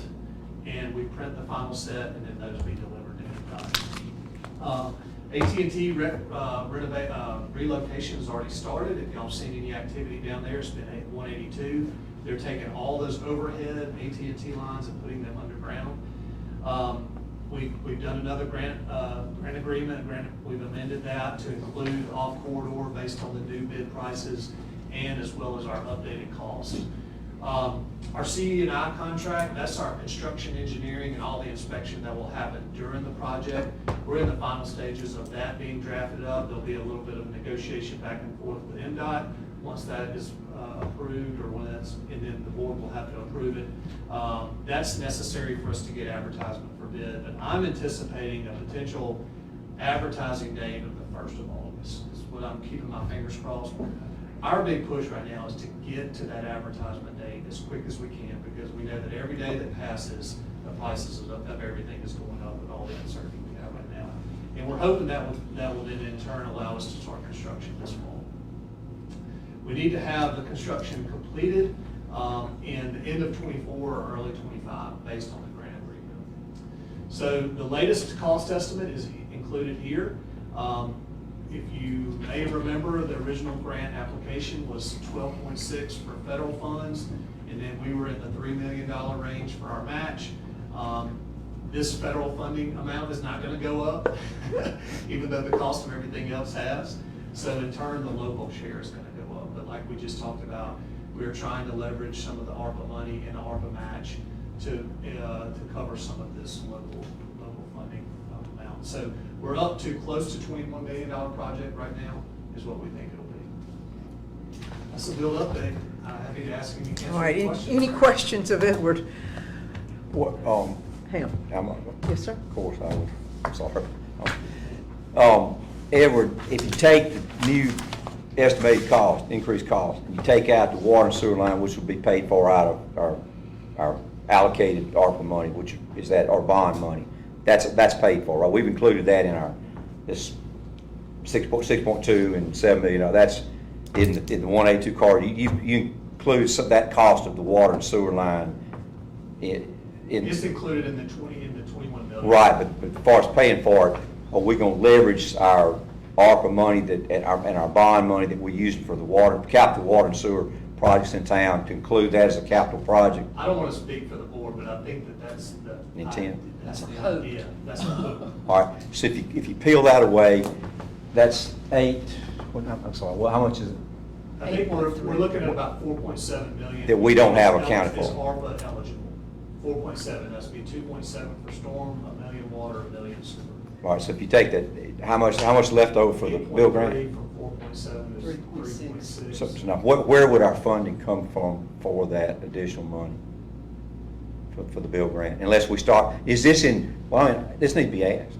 and we print the final set, and then those be delivered to MDOT. AT&T relocation has already started. If y'all seen any activity down there, it's been at 182. They're taking all those overhead AT&T lines and putting them underground. We've done another grant agreement. We've amended that to include off corridor based on the new bid prices and as well as our updated costs. Our CE&I contract, that's our construction engineering and all the inspection that will happen during the project. We're in the final stages of that being drafted up. There'll be a little bit of negotiation back and forth with MDOT. Once that is approved, or when that's, and then the board will have to approve it. That's necessary for us to get advertisement for bid. But I'm anticipating a potential advertising date of the 1st of August. Is what I'm keeping my fingers crossed. Our big push right now is to get to that advertisement date as quick as we can, because we know that every day that passes, the prices of everything is going up with all the uncertainty we have right now. And we're hoping that will then in turn allow us to start construction this fall. We need to have the construction completed in the end of 24 or early 25 based on the grant agreement. So the latest cost estimate is included here. If you may remember, the original grant application was 12.6 for federal funds, and then we were in the $3 million range for our match. this federal funding amount is not gonna go up, even though the cost of everything else has. So in turn, the local share is gonna go up. But like we just talked about, we're trying to leverage some of the ARPA money and the ARPA match to cover some of this local funding amount. So we're up to close to $21 million project right now, is what we think it'll be. That's a build update. Happy to answer All right, any questions. any questions of Edward? What, Ham? Yes, sir. Of course I would, I'm sorry. Edward, if you take the new estimated cost, increased cost, and you take out the water and sewer line, which will be paid for out of our allocated ARPA money, which is that, our bond money, that's paid for, right? We've included that in this 6.2 and 7 million, that's in the 182 card. You include that cost of the water and sewer line in. It's included in the 21 million. Right, but as far as paying for it, are we gonna leverage our ARPA money and our bond money that we use for the capital water and sewer projects in town to include that as a capital project? I don't want to speak for the board, but I think that's the Intent. That's the Hope. idea. That's the hope. All right, so if you peel that away, that's I'm sorry, well, how much is it? I think we're looking at about 4.7 million. That we don't have accounted Is for. ARPA eligible. 4.7, that's be 2.7 for storm, 1 million water, 1 million sewer. All right, so if you take that, how much left over for the bill grant? 8.3 from 4.7 is 3.6. So now, where would our funding come from for that additional money? For the bill grant, unless we start, is this in, well, I mean, this needs to be asked.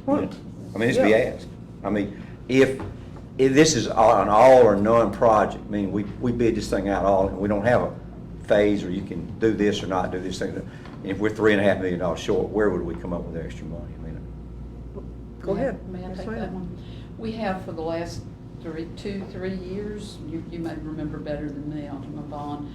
What? I mean, this needs to be asked. I mean, if this is an all or none project, I mean, we bid this thing out all, and we don't have a phase, or you can do this or not do this thing. If we're $3.5 million short, where would we come up with extra money? I mean, Go ahead. May I Yes, take ma'am. that one? We have for the last 3 years, you may remember better than me, Alderman Vaughn,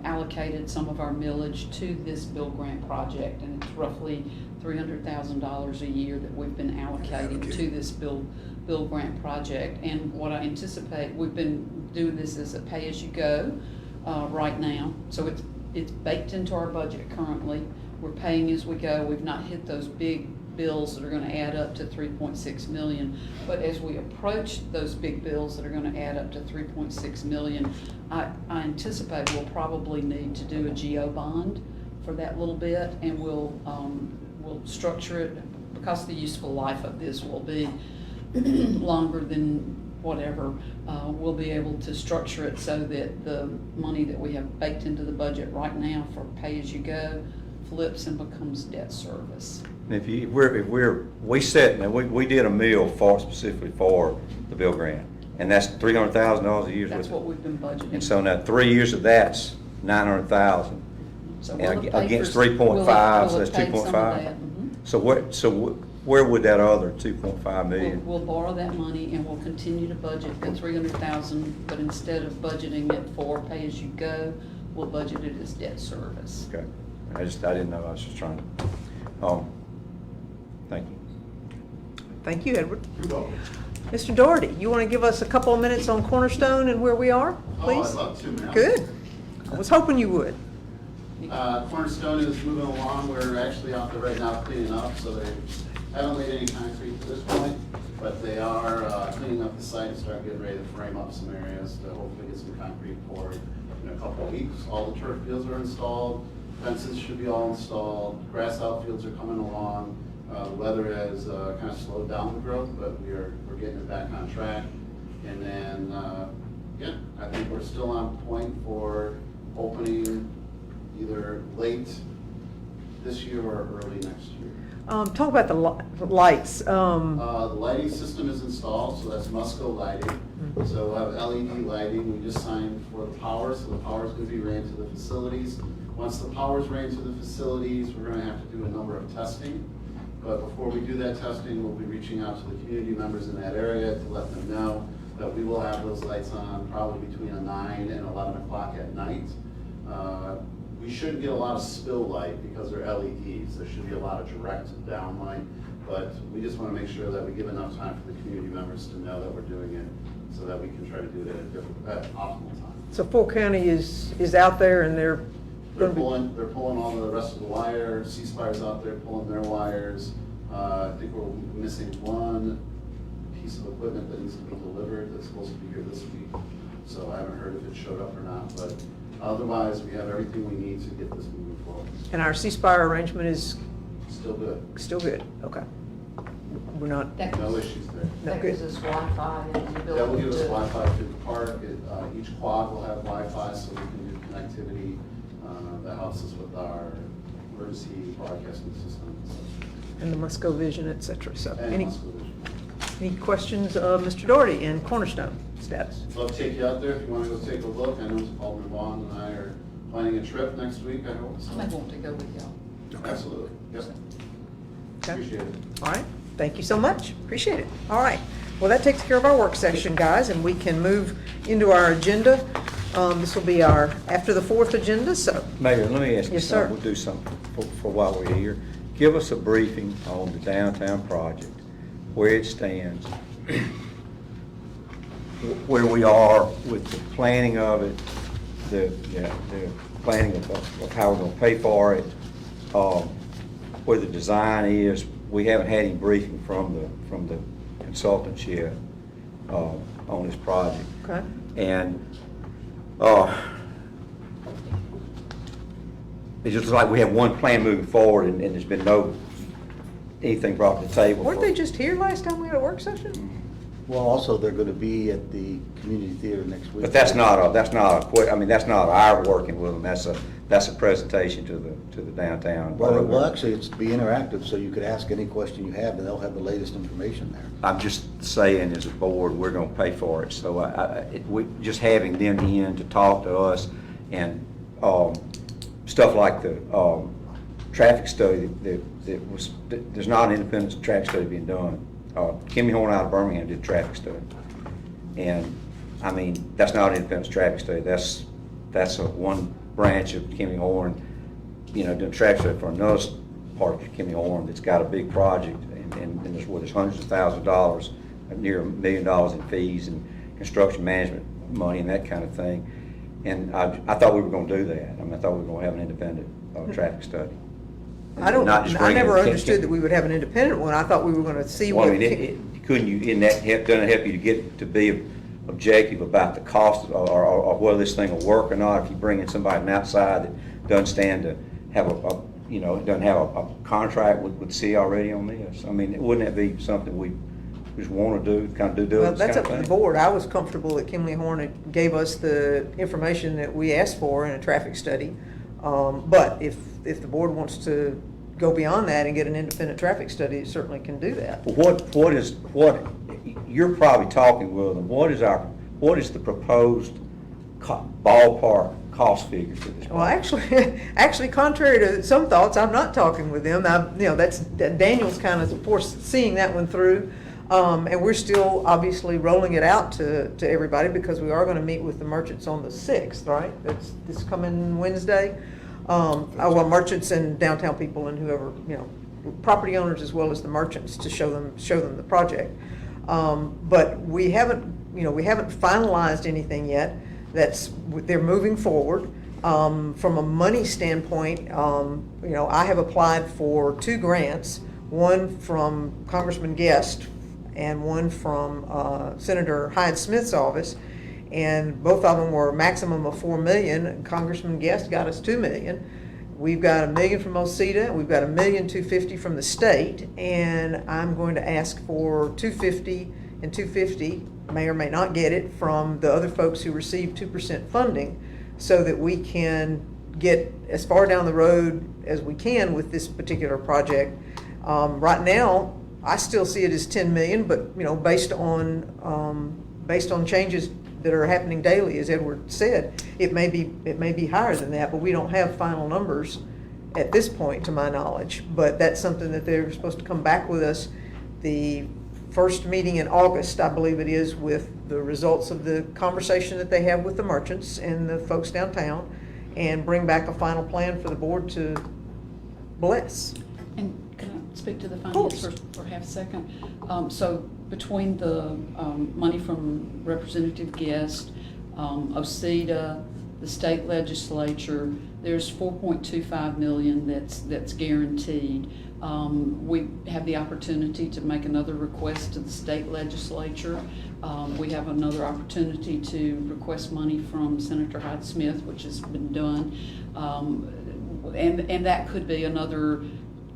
allocated some of our millage to this bill grant project, and it's roughly $300,000 a year that we've been allocating to this bill grant project. And what I anticipate, we've been doing this as a pay-as-you-go right now, so it's baked into our budget currently. We're paying as we go. We've not hit those big bills that are gonna add up to 3.6 million. But as we approach those big bills that are gonna add up to 3.6 million, I anticipate we'll probably need to do a GO bond for that little bit, and we'll structure it, because the useful life of this will be longer than whatever, we'll be able to structure it so that the money that we have baked into the budget right now for pay-as-you-go flips and becomes debt service. if we did a mill specifically for the bill grant, and that's $300,000 a year. That's what we've been budgeting. And so now 3 years of that's 900,000. So And we'll have against paid for- 3.5, so we'll that's have paid some of 2.5. that. Mhm. So where would that other 2.5 million? We'll borrow that money and we'll continue to budget the 300,000, but instead of budgeting it for pay-as-you-go, we'll budget it as debt service. Okay, I didn't know, I was just trying to, thank you. Thank you, Edward. You're welcome. Mr. Doherty, you want to give us a couple of minutes on Cornerstone and where we are, please? Oh, I'd love to, ma'am. Good. I was hoping you would. Cornerstone is moving along. We're actually out there right now cleaning up, so they haven't laid any concrete to this point, but they are cleaning up the site and start getting ready to frame up some areas to hopefully get some concrete poured in a couple of weeks. All the turf fields are installed, fences should be all installed, grass outfields are coming along. The weather has kind of slowed down the growth, but we're getting it back on track. And then, yeah, I think we're still on point for opening either late this year or early next year. Talk about the lights. The lighting system is installed, so that's Musco lighting. So we'll have LED lighting. We just signed for the power, so the power is going to be ran to the facilities. Once the power is ran to the facilities, we're going to have to do a number of testing. But before we do that testing, we'll be reaching out to the community members in that area to let them know that we will have those lights on probably between 9 and 11 o'clock at night. We shouldn't get a lot of spill light because they're LEDs. There should be a lot of direct downlight, but we just want to make sure that we give enough time for the community members to know that we're doing it, so that we can try to do it at optimal time. So Full County is out there and they're They're pulling all the rest of the wire, C-Spire's out there pulling their wires. I think we're missing one piece of equipment that needs to be delivered that's supposed to be here this week. So I haven't heard if it showed up or not, but otherwise, we have everything we need to get this moving forward. And our C-Spire arrangement is Still good. still good, okay. We're not, That No gives- issues there. No, That good. gives us Wi-Fi and the ability to. That will give us Wi-Fi through the park. Each quad will have Wi-Fi, so we can do connectivity. That helps us with our emergency broadcasting system and such. and the Musco Vision, et cetera, so. And Any, Musco Vision. any questions of Mr. Doherty in Cornerstone status? Love to take you out there if you want to go take a look. I know Alderman Vaughn and I are planning a trip next week, I hope. so. I may want to go with y'all. Absolutely, yep. Okay. Appreciate it. All right, thank you so much, appreciate it. All right, well, that takes care of our work session, guys, and we can move into our agenda. This will be our, after the fourth agenda, so. Mayor, let me ask you Yes, sir. something. We'll do something for while we're here. Give us a briefing on the downtown project, where it stands, where we are with the planning of it, the planning of how we're gonna pay for it, where the design is. We haven't had any briefing from the consultants yet, on this project. Okay. And, it's just like we have one plan moving forward and there's been anything brought to the table. Weren't they just here last time we had a work session? Well, also, they're gonna be at the community theater next week. But that's not our working with them, that's a presentation to the downtown. Well, actually, it's be interactive, so you could ask any question you have, and they'll have the latest information there. I'm just saying, as a board, we're gonna pay for it, so we just having them in to talk to us and, stuff like the, traffic study there's not an independent traffic study being done. Kimmy Horn out of Birmingham did a traffic study. And, I mean, that's not an independent traffic study, that's one branch of Kimmy Horn, doing traffic study for another part of Kimmy Horn that's got a big project, and there's hundreds of thousands of dollars, near $1 million in fees and construction management money and that kind of thing. And I thought we were gonna do that. I mean, I thought we were gonna have an independent traffic study. I don't, Not just I bring never in- understood that we would have an independent one. I thought we were gonna see Well, I what. mean, couldn't you, doesn't it help you to get to be objective about the cost or whether this thing will work or not, if you bring in somebody from outside that doesn't stand to have doesn't have a contract with the city already on this? I mean, wouldn't that be something we just want to do, kind of due Well, diligence that's kind up of to the thing? board. I was comfortable that Kimley Horn gave us the information that we asked for in a traffic study. But if the board wants to go beyond that and get an independent traffic study, it certainly can do that. What you're probably talking with them, what is the proposed ballpark cost figure for this? Well, actually, contrary to some thoughts, I'm not talking with them. That's Daniel's kind of foreseeing that one through. And we're still obviously rolling it out to everybody because we are going to meet with the merchants on the 6th, right? That's this coming Wednesday. Well, merchants and downtown people and whoever, property owners as well as the merchants to show them the project. But we haven't finalized anything yet. They're moving forward. From a money standpoint, I have applied for 2 grants, one from Congressman Guest and one from Senator Hyde-Smith's office, and both of them were a maximum of $4 million. Congressman Guest got us $2 million. We've got $1 million from OCEDA, we've got $1,250,000 from the state, and I'm going to ask for $250 and $250, may or may not get it, from the other folks who receive 2% funding, so that we can get as far down the road as we can with this particular project. Right now, I still see it as $10 million, but based on changes that are happening daily, as Edward said, it may be higher than that, but we don't have final numbers at this point, to my knowledge. But that's something that they're supposed to come back with us the first meeting in August, I believe it is, with the results of the conversation that they have with the merchants and the folks downtown, and bring back a final plan for the board to bless. And can I speak to the course. finance for half a second? So between the money from Representative Guest, OCEDA, the state legislature, there's 4.25 million that's guaranteed. We have the opportunity to make another request to the state legislature. We have another opportunity to request money from Senator Hyde Smith, which has been done. And that could be another,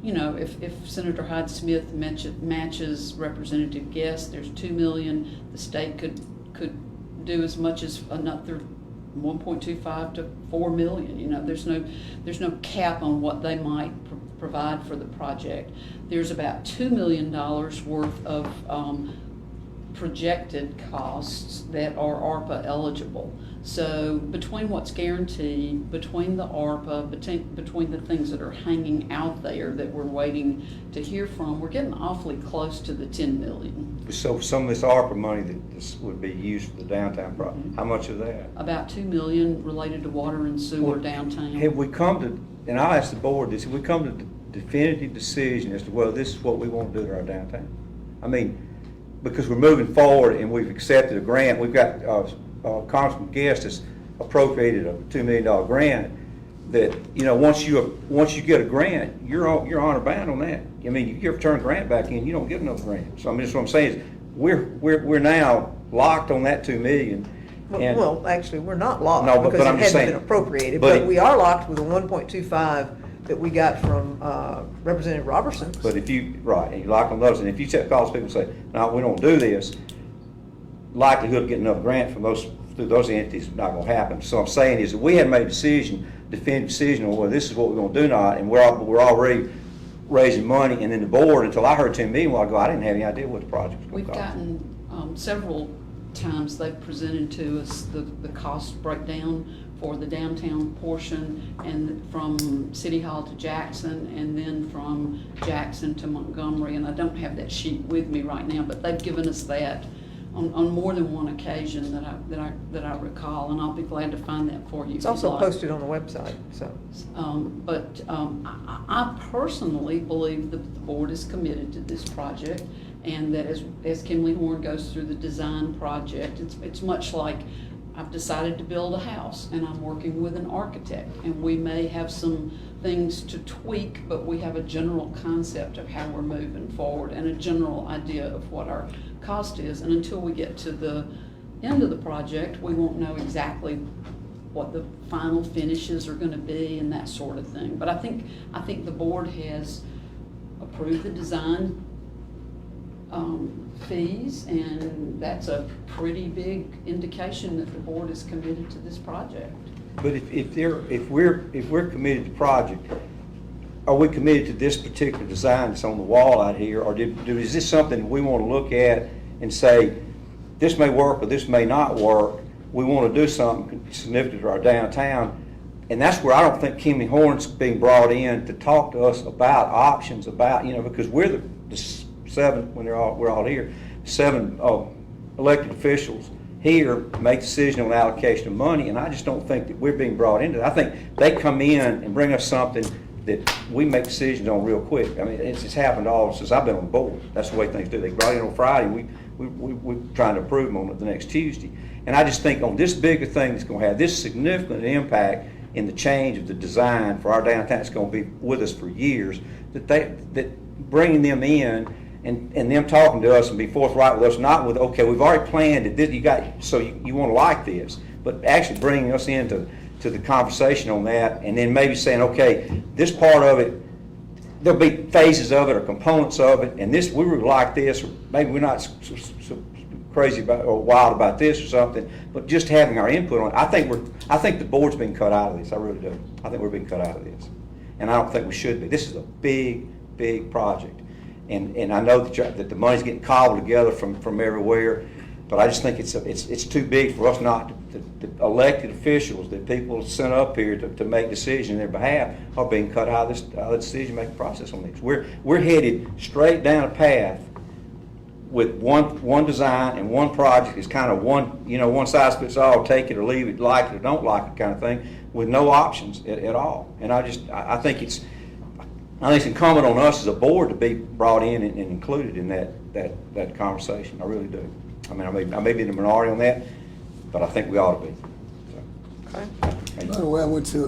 you know, if Senator Hyde Smith matches Representative Guest, there's 2 million. The state could do as much as another 1.25 to 4 million. You know, there's no cap on what they might provide for the project. There's about $2 million worth of projected costs that are ARPA eligible. So between what's guaranteed, between the ARPA, between the things that are hanging out there that we're waiting to hear from, we're getting awfully close to the 10 million. So some of this ARPA money that this would be used for the downtown project, how much of that? About 2 million related to water and sewer downtown. Have we come to, and I'll ask the board this, have we come to the definitive decision as to whether this is what we want to do to our downtown? I mean, because we're moving forward and we've accepted a grant, we've got, Congressman Guest has appropriated a $2 million grant that, you know, once you get a grant, you're honor bound on that. I mean, if you ever turn a grant back in, you don't get another grant. So I mean, that's what I'm saying is we're now locked on that $2 million. And Well, actually, we're not locked No, but because I'm it just hadn't been saying- appropriated, but but we are locked with the 1.25 that we got from Representative Robertson. But if you, right, and you lock on those, and if you call those people and say, no, we don't do this, likelihood of getting another grant from through those entities is not gonna happen. So I'm saying is that we hadn't made a definitive decision on whether this is what we're gonna do or not, and we're already raising money, and then the board, until I heard 10 million a while ago, I didn't have any idea what the project was We've gonna cost. gotten several times they've presented to us the cost breakdown for the downtown portion, and from City Hall to Jackson, and then from Jackson to Montgomery. And I don't have that sheet with me right now, but they've given us that on more than one occasion that I recall, and I'll be glad to find that for you. It's also posted on the website, so. I personally believe that the board is committed to this project, and that as Kimley Horn goes through the design project, it's much like I've decided to build a house and I'm working with an architect, and we may have some things to tweak, but we have a general concept of how we're moving forward and a general idea of what our cost is. And until we get to the end of the project, we won't know exactly what the final finishes are going to be and that sort of thing. But I think the board has approved the design fees, and that's a pretty big indication that the board is committed to this project. But if we're committed to the project, are we committed to this particular design that's on the wall out here, or is this something we want to look at and say, this may work or this may not work, we want to do something significant to our downtown? And that's where I don't think Kimley Horn's being brought in to talk to us about options, about, you know, because we're the seven, we're all here, 7 elected officials here make decision on allocation of money, and I just don't think that we're being brought into that. I think they come in and bring us something that we make decisions on real quick. I mean, it's happened all since I've been on the board. That's the way things do. They brought it in on Friday, and we're trying to approve them on it the next Tuesday. And I just think on this bigger thing that's going to have this significant impact in the change of the design for our downtown, it's going to be with us for years, that bringing them in and them talking to us and be forthright with us, not with, okay, we've already planned it, you want to like this, but actually bringing us into the conversation on that, and then maybe saying, okay, this part of it, there'll be phases of it or components of it, and this, we would like this, or maybe we're not so crazy about or wild about this or something, but just having our input on it. I think the board's been cut out of this. I really do. I think we're being cut out of this, and I don't think we should be. This is a big project, and I know that the money's getting cobbled together from everywhere, but I just think it's too big for us not to. The elected officials that people sent up here to make decisions on their behalf are being cut out of the decision-making process on this. We're headed straight down a path with one design and one project. It's kind of one size fits all, take it or leave it, like it or don't like it kind of thing, with no options at all. And I think it's incumbent on us as a board to be brought in and included in that conversation. I really do. I mean, I may be in the minority on that, but I think we ought to be. So. Okay. By the way, I went to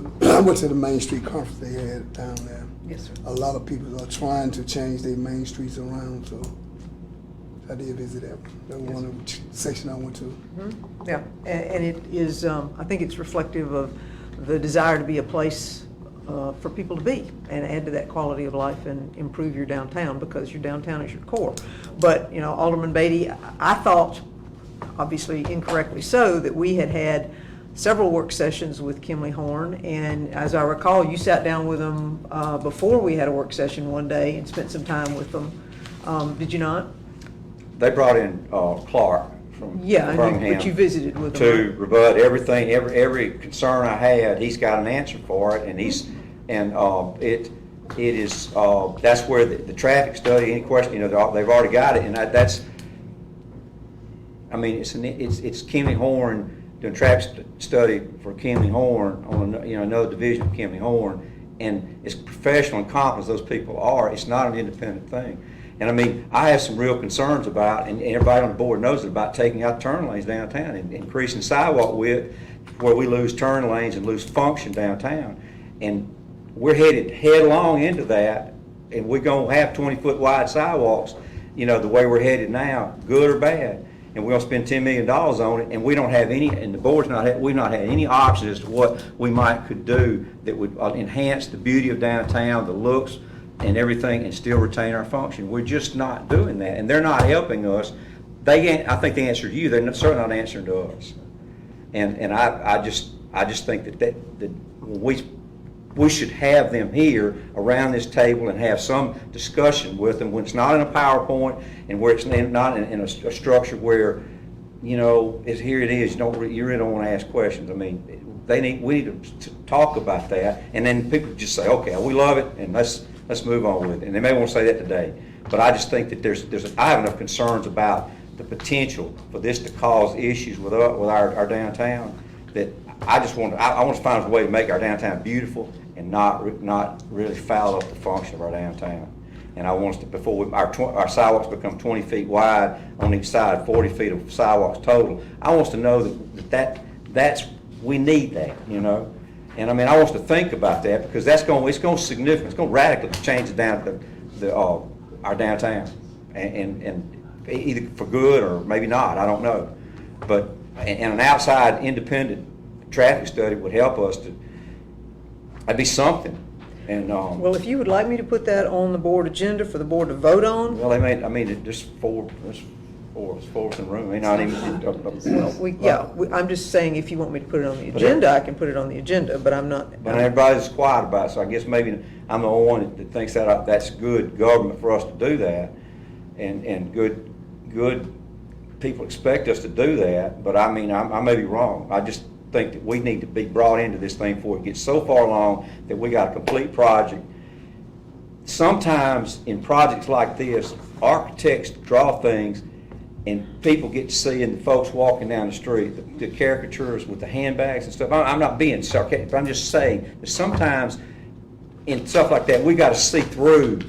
the Main Street conference they had down there. Yes, sir. A lot of people are trying to change their main streets around, so I did visit that one. That was one section I went to. Yeah, and it is, I think it's reflective of the desire to be a place for people to be and add to that quality of life and improve your downtown, because your downtown is your core. But, you know, Alderman Beatty, I thought, obviously incorrectly so, that we had several work sessions with Kimley Horn, and as I recall, you sat down with them before we had a work session one day and spent some time with them. Did you not? They brought in Clark from Yeah, Birmingham but you visited with them. to rebut everything, every concern I had. He's got an answer for it, and it is that's where the traffic study, any question, you know, they've already got it, and that's. I mean, it's Kimley Horn doing traffic study for Kimley Horn on another division of Kimley Horn, and as professional and competent as those people are, it's not an independent thing. And I mean, I have some real concerns about, and everybody on the board knows it, about taking out turn lanes downtown and increasing sidewalk width where we lose turn lanes and lose function downtown. And we're headed headlong into that, and we're gonna have 20-foot wide sidewalks, you know, the way we're headed now, good or bad. And we're gonna spend $10 million on it, and we don't have any, and the board's we've not had any options as to what we could do that would enhance the beauty of downtown, the looks and everything, and still retain our function. We're just not doing that, and they're not helping us. I think they answered you. They're certainly not answering to us. And I just think that we should have them here around this table and have some discussion with them when it's not in a PowerPoint and where it's not in a structure where, you know, here it is. You really don't want to ask questions. I mean, we need to talk about that, and then people just say, okay, we love it, and let's move on with it. And they may want to say that today, but I just think that I have enough concerns about the potential for this to cause issues with our downtown that I want to find a way to make our downtown beautiful and not really foul up the function of our downtown. And I want us to, before our sidewalks become 20 feet wide on each side, 40 feet of sidewalks total, I want us to know that's we need that, you know. And I mean, I want us to think about that, because it's going to radically change our downtown, and either for good or maybe not, I don't know. But and an outside independent traffic study would help us that'd be something. And Well, if you would like me to put that on the board agenda for the board to vote on. well, just four in the room. I'm just saying, if you want me to put it on the agenda, I can put it on the agenda, but I'm not. But everybody's quiet about it, so I guess maybe I'm the only one that thinks that's good government for us to do that, and good people expect us to do that. But I mean, I may be wrong. I just think that we need to be brought into this thing before it gets so far along that we got a complete project. Sometimes in projects like this, architects draw things, and people get to see, and the folks walking down the street, the caricatures with the handbags and stuff. I'm not being sarcastic, but I'm just saying that sometimes in stuff like that, we got to see through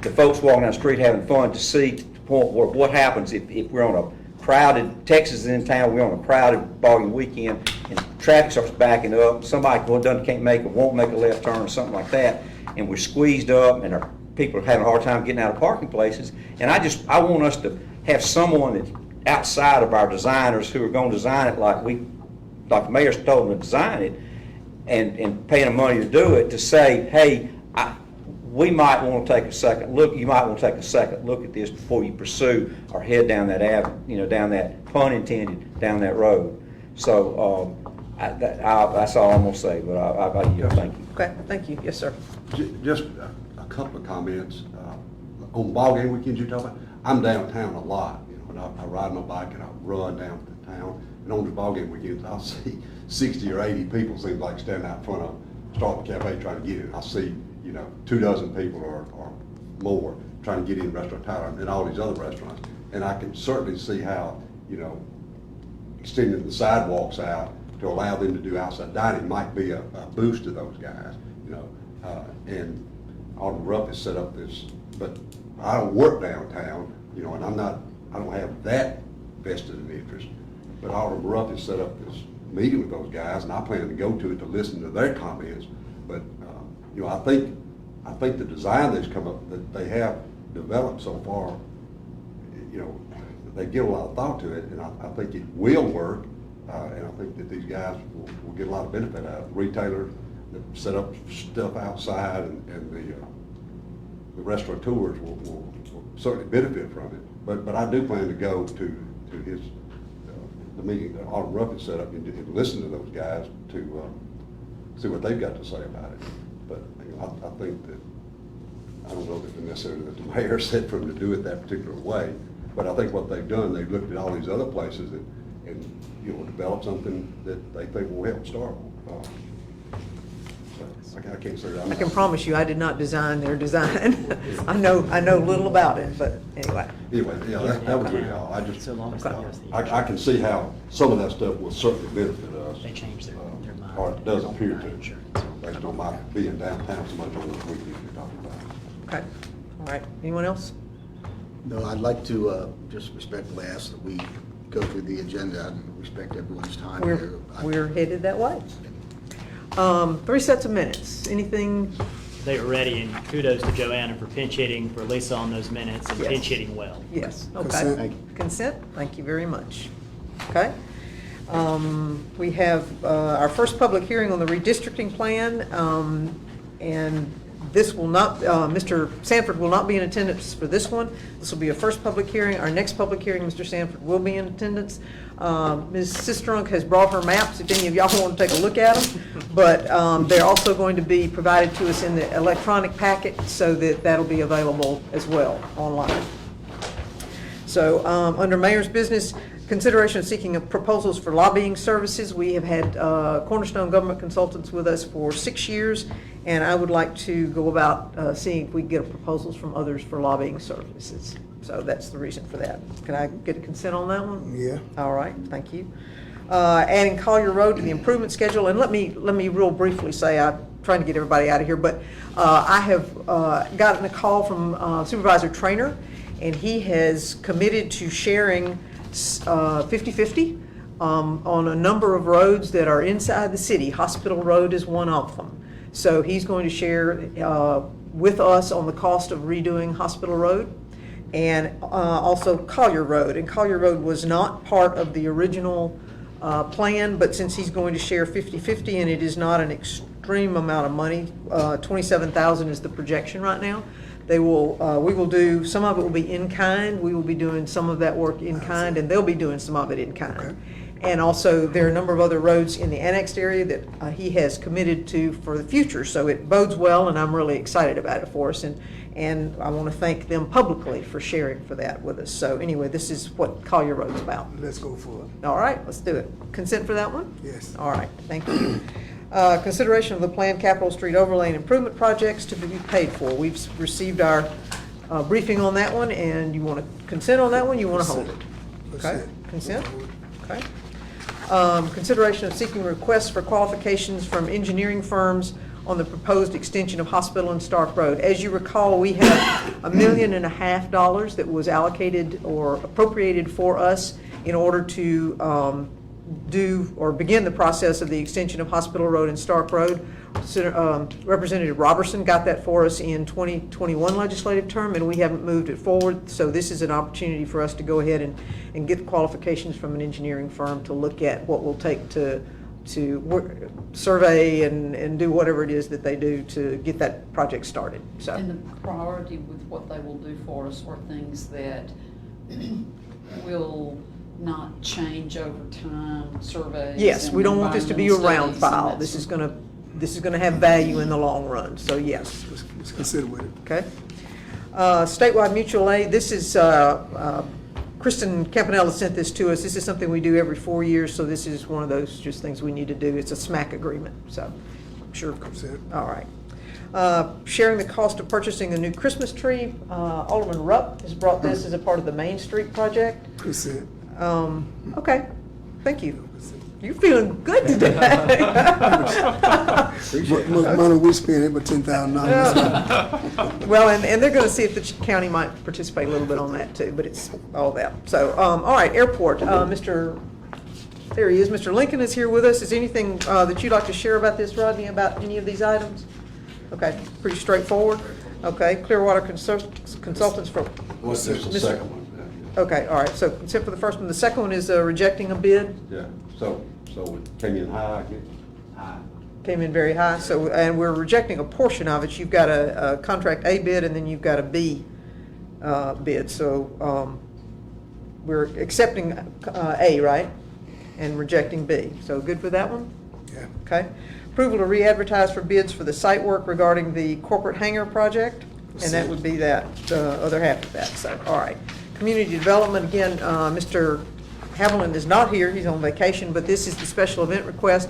the folks walking down the street having fun to see to the point where what happens if we're on a crowded, Texas is in town, we're on a crowded ballgame weekend, and traffic starts backing up, somebody can't make or won't make a left turn or something like that, and we're squeezed up, and our people are having a hard time getting out of parking places. And I want us to have someone that's outside of our designers who are going to design it like the mayor's told them to design it, and paying them money to do it, to say, hey, we might want to take a second look. You might want to take a second look at this before you pursue or head down that avenue, down that, pun intended, down that road. So that's all I'm going to say. But thank you. Okay, thank you. Yes, sir. Just a couple of comments. On ball game weekends you're talking about, I'm downtown a lot, and I ride my bike and I run down to town. And on the ball game weekends, I'll see 60 or 80 people, seems like, standing out in front of Starkville Cafe trying to get in. I see 24 people or more trying to get in Restaurant Tyler and all these other restaurants. And I can certainly see how, extending the sidewalks out to allow them to do outside dining might be a boost to those guys, and Alderman Rupp has set up this, but I don't work downtown, and I don't have that vested in interest, but Alderman Rupp has set up this meeting with those guys, and I plan to go to it to listen to their comments. But, you know, I think the design that's come up, that they have developed so far, you know, they give a lot of thought to it, and I think it will work, and I think that these guys will get a lot of benefit out of it. Retailers that set up stuff outside, and the restaurateurs will certainly benefit from it. But I do plan to go to his, the meeting that Alderman Ruffin set up, and listen to those guys to see what they've got to say about it. But you know, I think that, I don't know that necessarily that the mayor said for them to do it that particular way, but I think what they've done, they've looked at all these other places and you know, developed something that they think will help Starkville. So I can't say that. I can promise you, I did not design their design. I know little about it, but anyway. Anyway, yeah, that was really all. I just, So long as they give us the I can see how some of that stuff will certainly benefit us. They changed their mind. Or it does appear to, Insurance. based on my being downtown so much on this weekend you're talking about. Okay, all right. Anyone else? No, I'd like to just respectfully ask that we go through the agenda and respect everyone's time here. We're headed that way. 3 sets of minutes. Anything? They were ready, and kudos to Joanna for pinch hitting for Lisa on those minutes and Yes. pinch hitting well. Yes, okay. Consent. Thank you. Consent, thank you very much. Okay. We have our first public hearing on the redistricting plan, and this will not, Mr. Sanford will not be in attendance for this one. This will be a first public hearing. Our next public hearing, Mr. Sanford will be in attendance. Ms. Sistrunk has brought her maps, if any of y'all want to take a look at them. But they're also going to be provided to us in the electronic packet, so that that'll be available as well online. So under Mayor's business, consideration of seeking proposals for lobbying services. We have had Cornerstone Government Consultants with us for 6 years, and I would like to go about seeing if we can get proposals from others for lobbying services. So that's the reason for that. Can I get a consent on that one? Yeah. All right, thank you. Adding Collier Road to the improvement schedule, and let me real briefly say, I'm trying to get everybody out of here, but I have gotten a call from Supervisor Trainer, and he has committed to sharing 50/50 on a number of roads that are inside the city. Hospital Road is one of them. So he's going to share with us on the cost of redoing Hospital Road, and also Collier Road. And Collier Road was not part of the original plan, but since he's going to share 50/50, and it is not an extreme amount of money, $27,000 is the projection right now. They will, we will do, some of it will be in kind. We will be doing some of that work in kind, and they'll be doing some of it in kind. Okay. And also, there are a number of other roads in the annexed area that he has committed to for the future. So it bodes well, and I'm really excited about it for us. And I want to thank them publicly for sharing for that with us. So anyway, this is what Collier Road's about. Let's go for it. All right, let's do it. Consent for that one? Yes. All right, thank you. Consideration of the planned Capitol Street overlay and improvement projects to be paid for. We've received our briefing on that one, and you want to consent on that one, you want to hold it? Okay, consent? Okay. Consideration of seeking requests for qualifications from engineering firms on the proposed extension of Hospital and Stark Road. As you recall, we have $1.5 million that was allocated or appropriated for us in order to do or begin the process of the extension of Hospital Road and Stark Road. Representative Robertson got that for us in 2021 legislative term, and we haven't moved it forward. So this is an opportunity for us to go ahead and get the qualifications from an engineering firm to look at what we'll take to survey and do whatever it is that they do to get that project started. So. And the priority with what they will do for us are things that will not change over time, surveys. Yes, we don't want this to be a round environmental studies and file. that This is sort gonna have value in the long run, so yes. Let's consider with it. Okay. Statewide mutual aid, this is, Kristen Campanella sent this to us. This is something we do every 4 years, so this is one of those just things we need to do. It's a SMAC agreement, so I'm sure. Consent. All right. Sharing the cost of purchasing a new Christmas tree. Alderman Rupp has brought this as a part of the Main Street project. Consent. Okay, thank you. You're feeling good today. Much money we spent, but $10,000. Well, and they're going to see if the county might participate a little bit on that too, but it's all that. So, all right, airport, Mr. There he is. Mr. Lincoln is here with us. Is anything that you'd like to share about this, Rodney, about any of these items? Okay, pretty straightforward. Okay, Clearwater Consultants for... What's this, the Mr. second one? Yeah, Okay, all right, so consent for the first one. The second one is rejecting a bid. yeah. So it came in high, I guess? High. Came in very high, so, and we're rejecting a portion of it. You've got a contract A bid, and then you've got a B bid. So we're accepting A, right? And rejecting B. So good for that one? Yeah. Okay. Approval to re-advertise for bids for the site work regarding the corporate hangar project, and that would be that, the other half of that, so, all right. Community development, again, Mr. Haviland is not here, he's on vacation, but this is the special event request.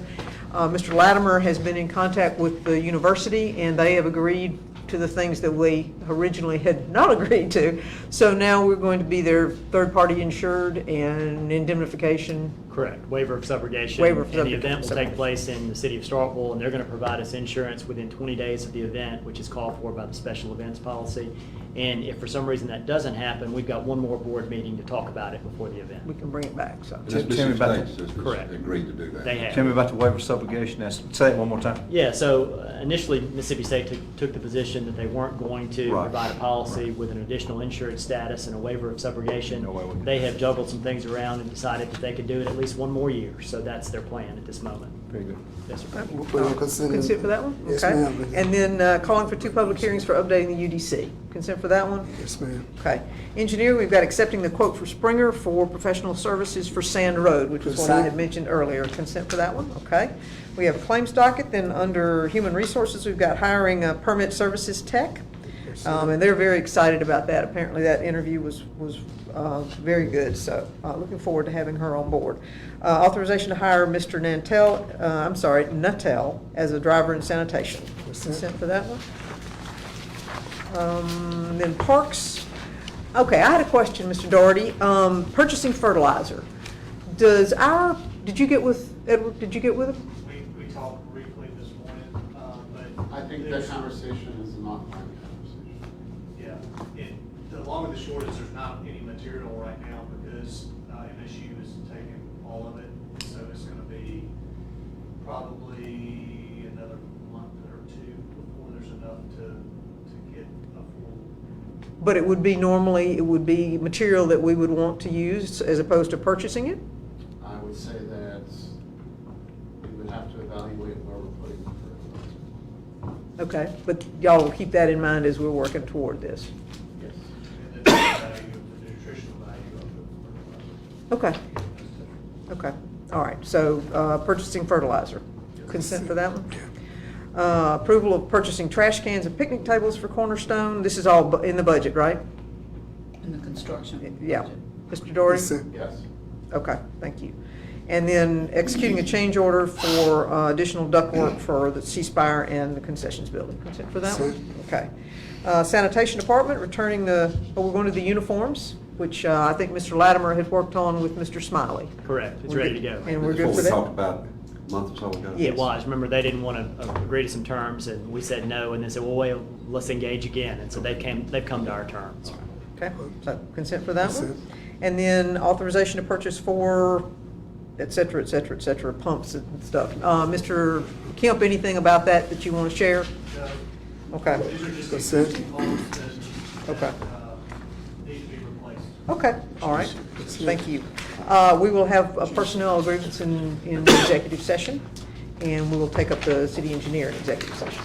Mr. Latimer has been in contact with the university, and they have agreed to the things that we originally had not agreed to. So now we're going to be their third-party insured and indemnification. Correct, waiver of subrogation. Waiver of And the event will subrogation. take place in the city of Starkville, and they're going to provide us insurance within 20 days of the event, which is called for by the special events policy. And if for some reason that doesn't happen, we've got one more board meeting to talk about it before the event. We can bring it back, so. And this Tell me Mr. about States has Correct. agreed to do that. They have. Tell me about the waiver of subrogation. Say it one more time. Yeah, so initially Mississippi State took the position that they weren't going to Right. provide a policy with an additional insured status and a waiver of subrogation. No way we can. They have juggled some things around and decided that they could do it at least one more year. So that's their plan at this moment. Very good. Yes, sir. We'll put it on consent. Consent for that one? Yes, Okay. ma'am. And then calling for 2 public hearings for updating the UDC. Consent for that one? Yes, ma'am. Okay. Engineer, we've got accepting the quote for Springer for professional services for Sand Road, which was what I had mentioned earlier. Consent for that one? Okay. We have a claims docket. Then under human resources, we've got hiring a permit services tech. And they're very excited about that. Apparently that interview was very good, so looking forward to having her on board. Authorization to hire Mr. Nuttall as a driver in sanitation. Consent for that one? Then parks, okay, I had a question, Mr. Doherty. Purchasing fertilizer. Did you get with, Edward, did you get with him? We talked briefly this morning, but. I think that conversation is an offline conversation. Yeah, the long and the short is there's not any material right now because MSU is taking all of it. So it's gonna be probably another month or 2 before there's enough to get a full. But it would be material that we would want to use as opposed to purchasing it? I would say that we would have to evaluate where we're putting the fertilizer. Okay, but y'all will keep that in mind as we're working toward this. Yes. And then the value of the nutritional value of the fertilizer. Okay, all right, so purchasing fertilizer. Consent for that one? Approval of purchasing trash cans and picnic tables for Cornerstone. This is all in the budget, right? In the construction. Yeah. budget. Mr. Doherty? Consent. Yes. Okay, thank you. And then executing a change order for additional ductwork for the C-Spire and the concessions building. Consent for that one? Okay. Sanitation Department, returning we're going to the uniforms, which I think Mr. Latimer had worked on with Mr. Smiley. Correct, it's ready to go. And we're That's good for what we that? talked about a month or so ago. Yeah. It was. Remember, they didn't want to agree to some terms, and we said no, and they said, well, wait, let's engage again. And so they've come to our terms. Okay, so consent for that one? Consent. And then authorization to purchase for et cetera, pumps and stuff. Mr. Kemp, anything about that you want to share? No. Okay, These are just Consent. existing homes that Okay. need to be replaced. okay, all right, thank you. We will have a personnel agreements in executive session, and we will take up the city engineer in executive session.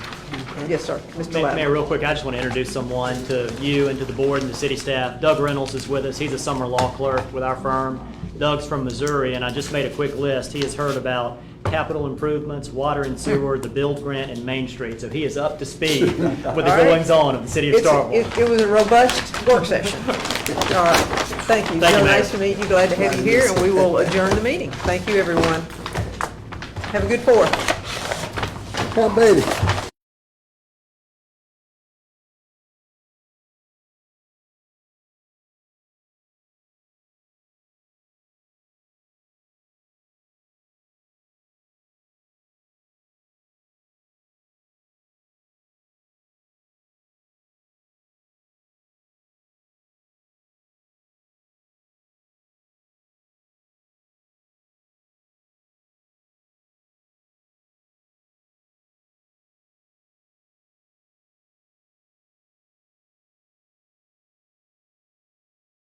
Yes, sir, Mr. Mayor, Latimer. real quick, I just want to introduce someone to you and to the board and the city staff. Doug Reynolds is with us. He's a summer law clerk with our firm. Doug's from Missouri, and I just made a quick list. He has heard about capital improvements, water and sewer, the build grant, and Main Street. So he is up to speed with the All right. goings-on of the city of Starkville. It was a robust work session. All right, thank you. Thank you, Joe, Mayor. nice to meet you, glad to have you here, and we will adjourn the meeting. Thank you, everyone. Have a good 4th. How baby?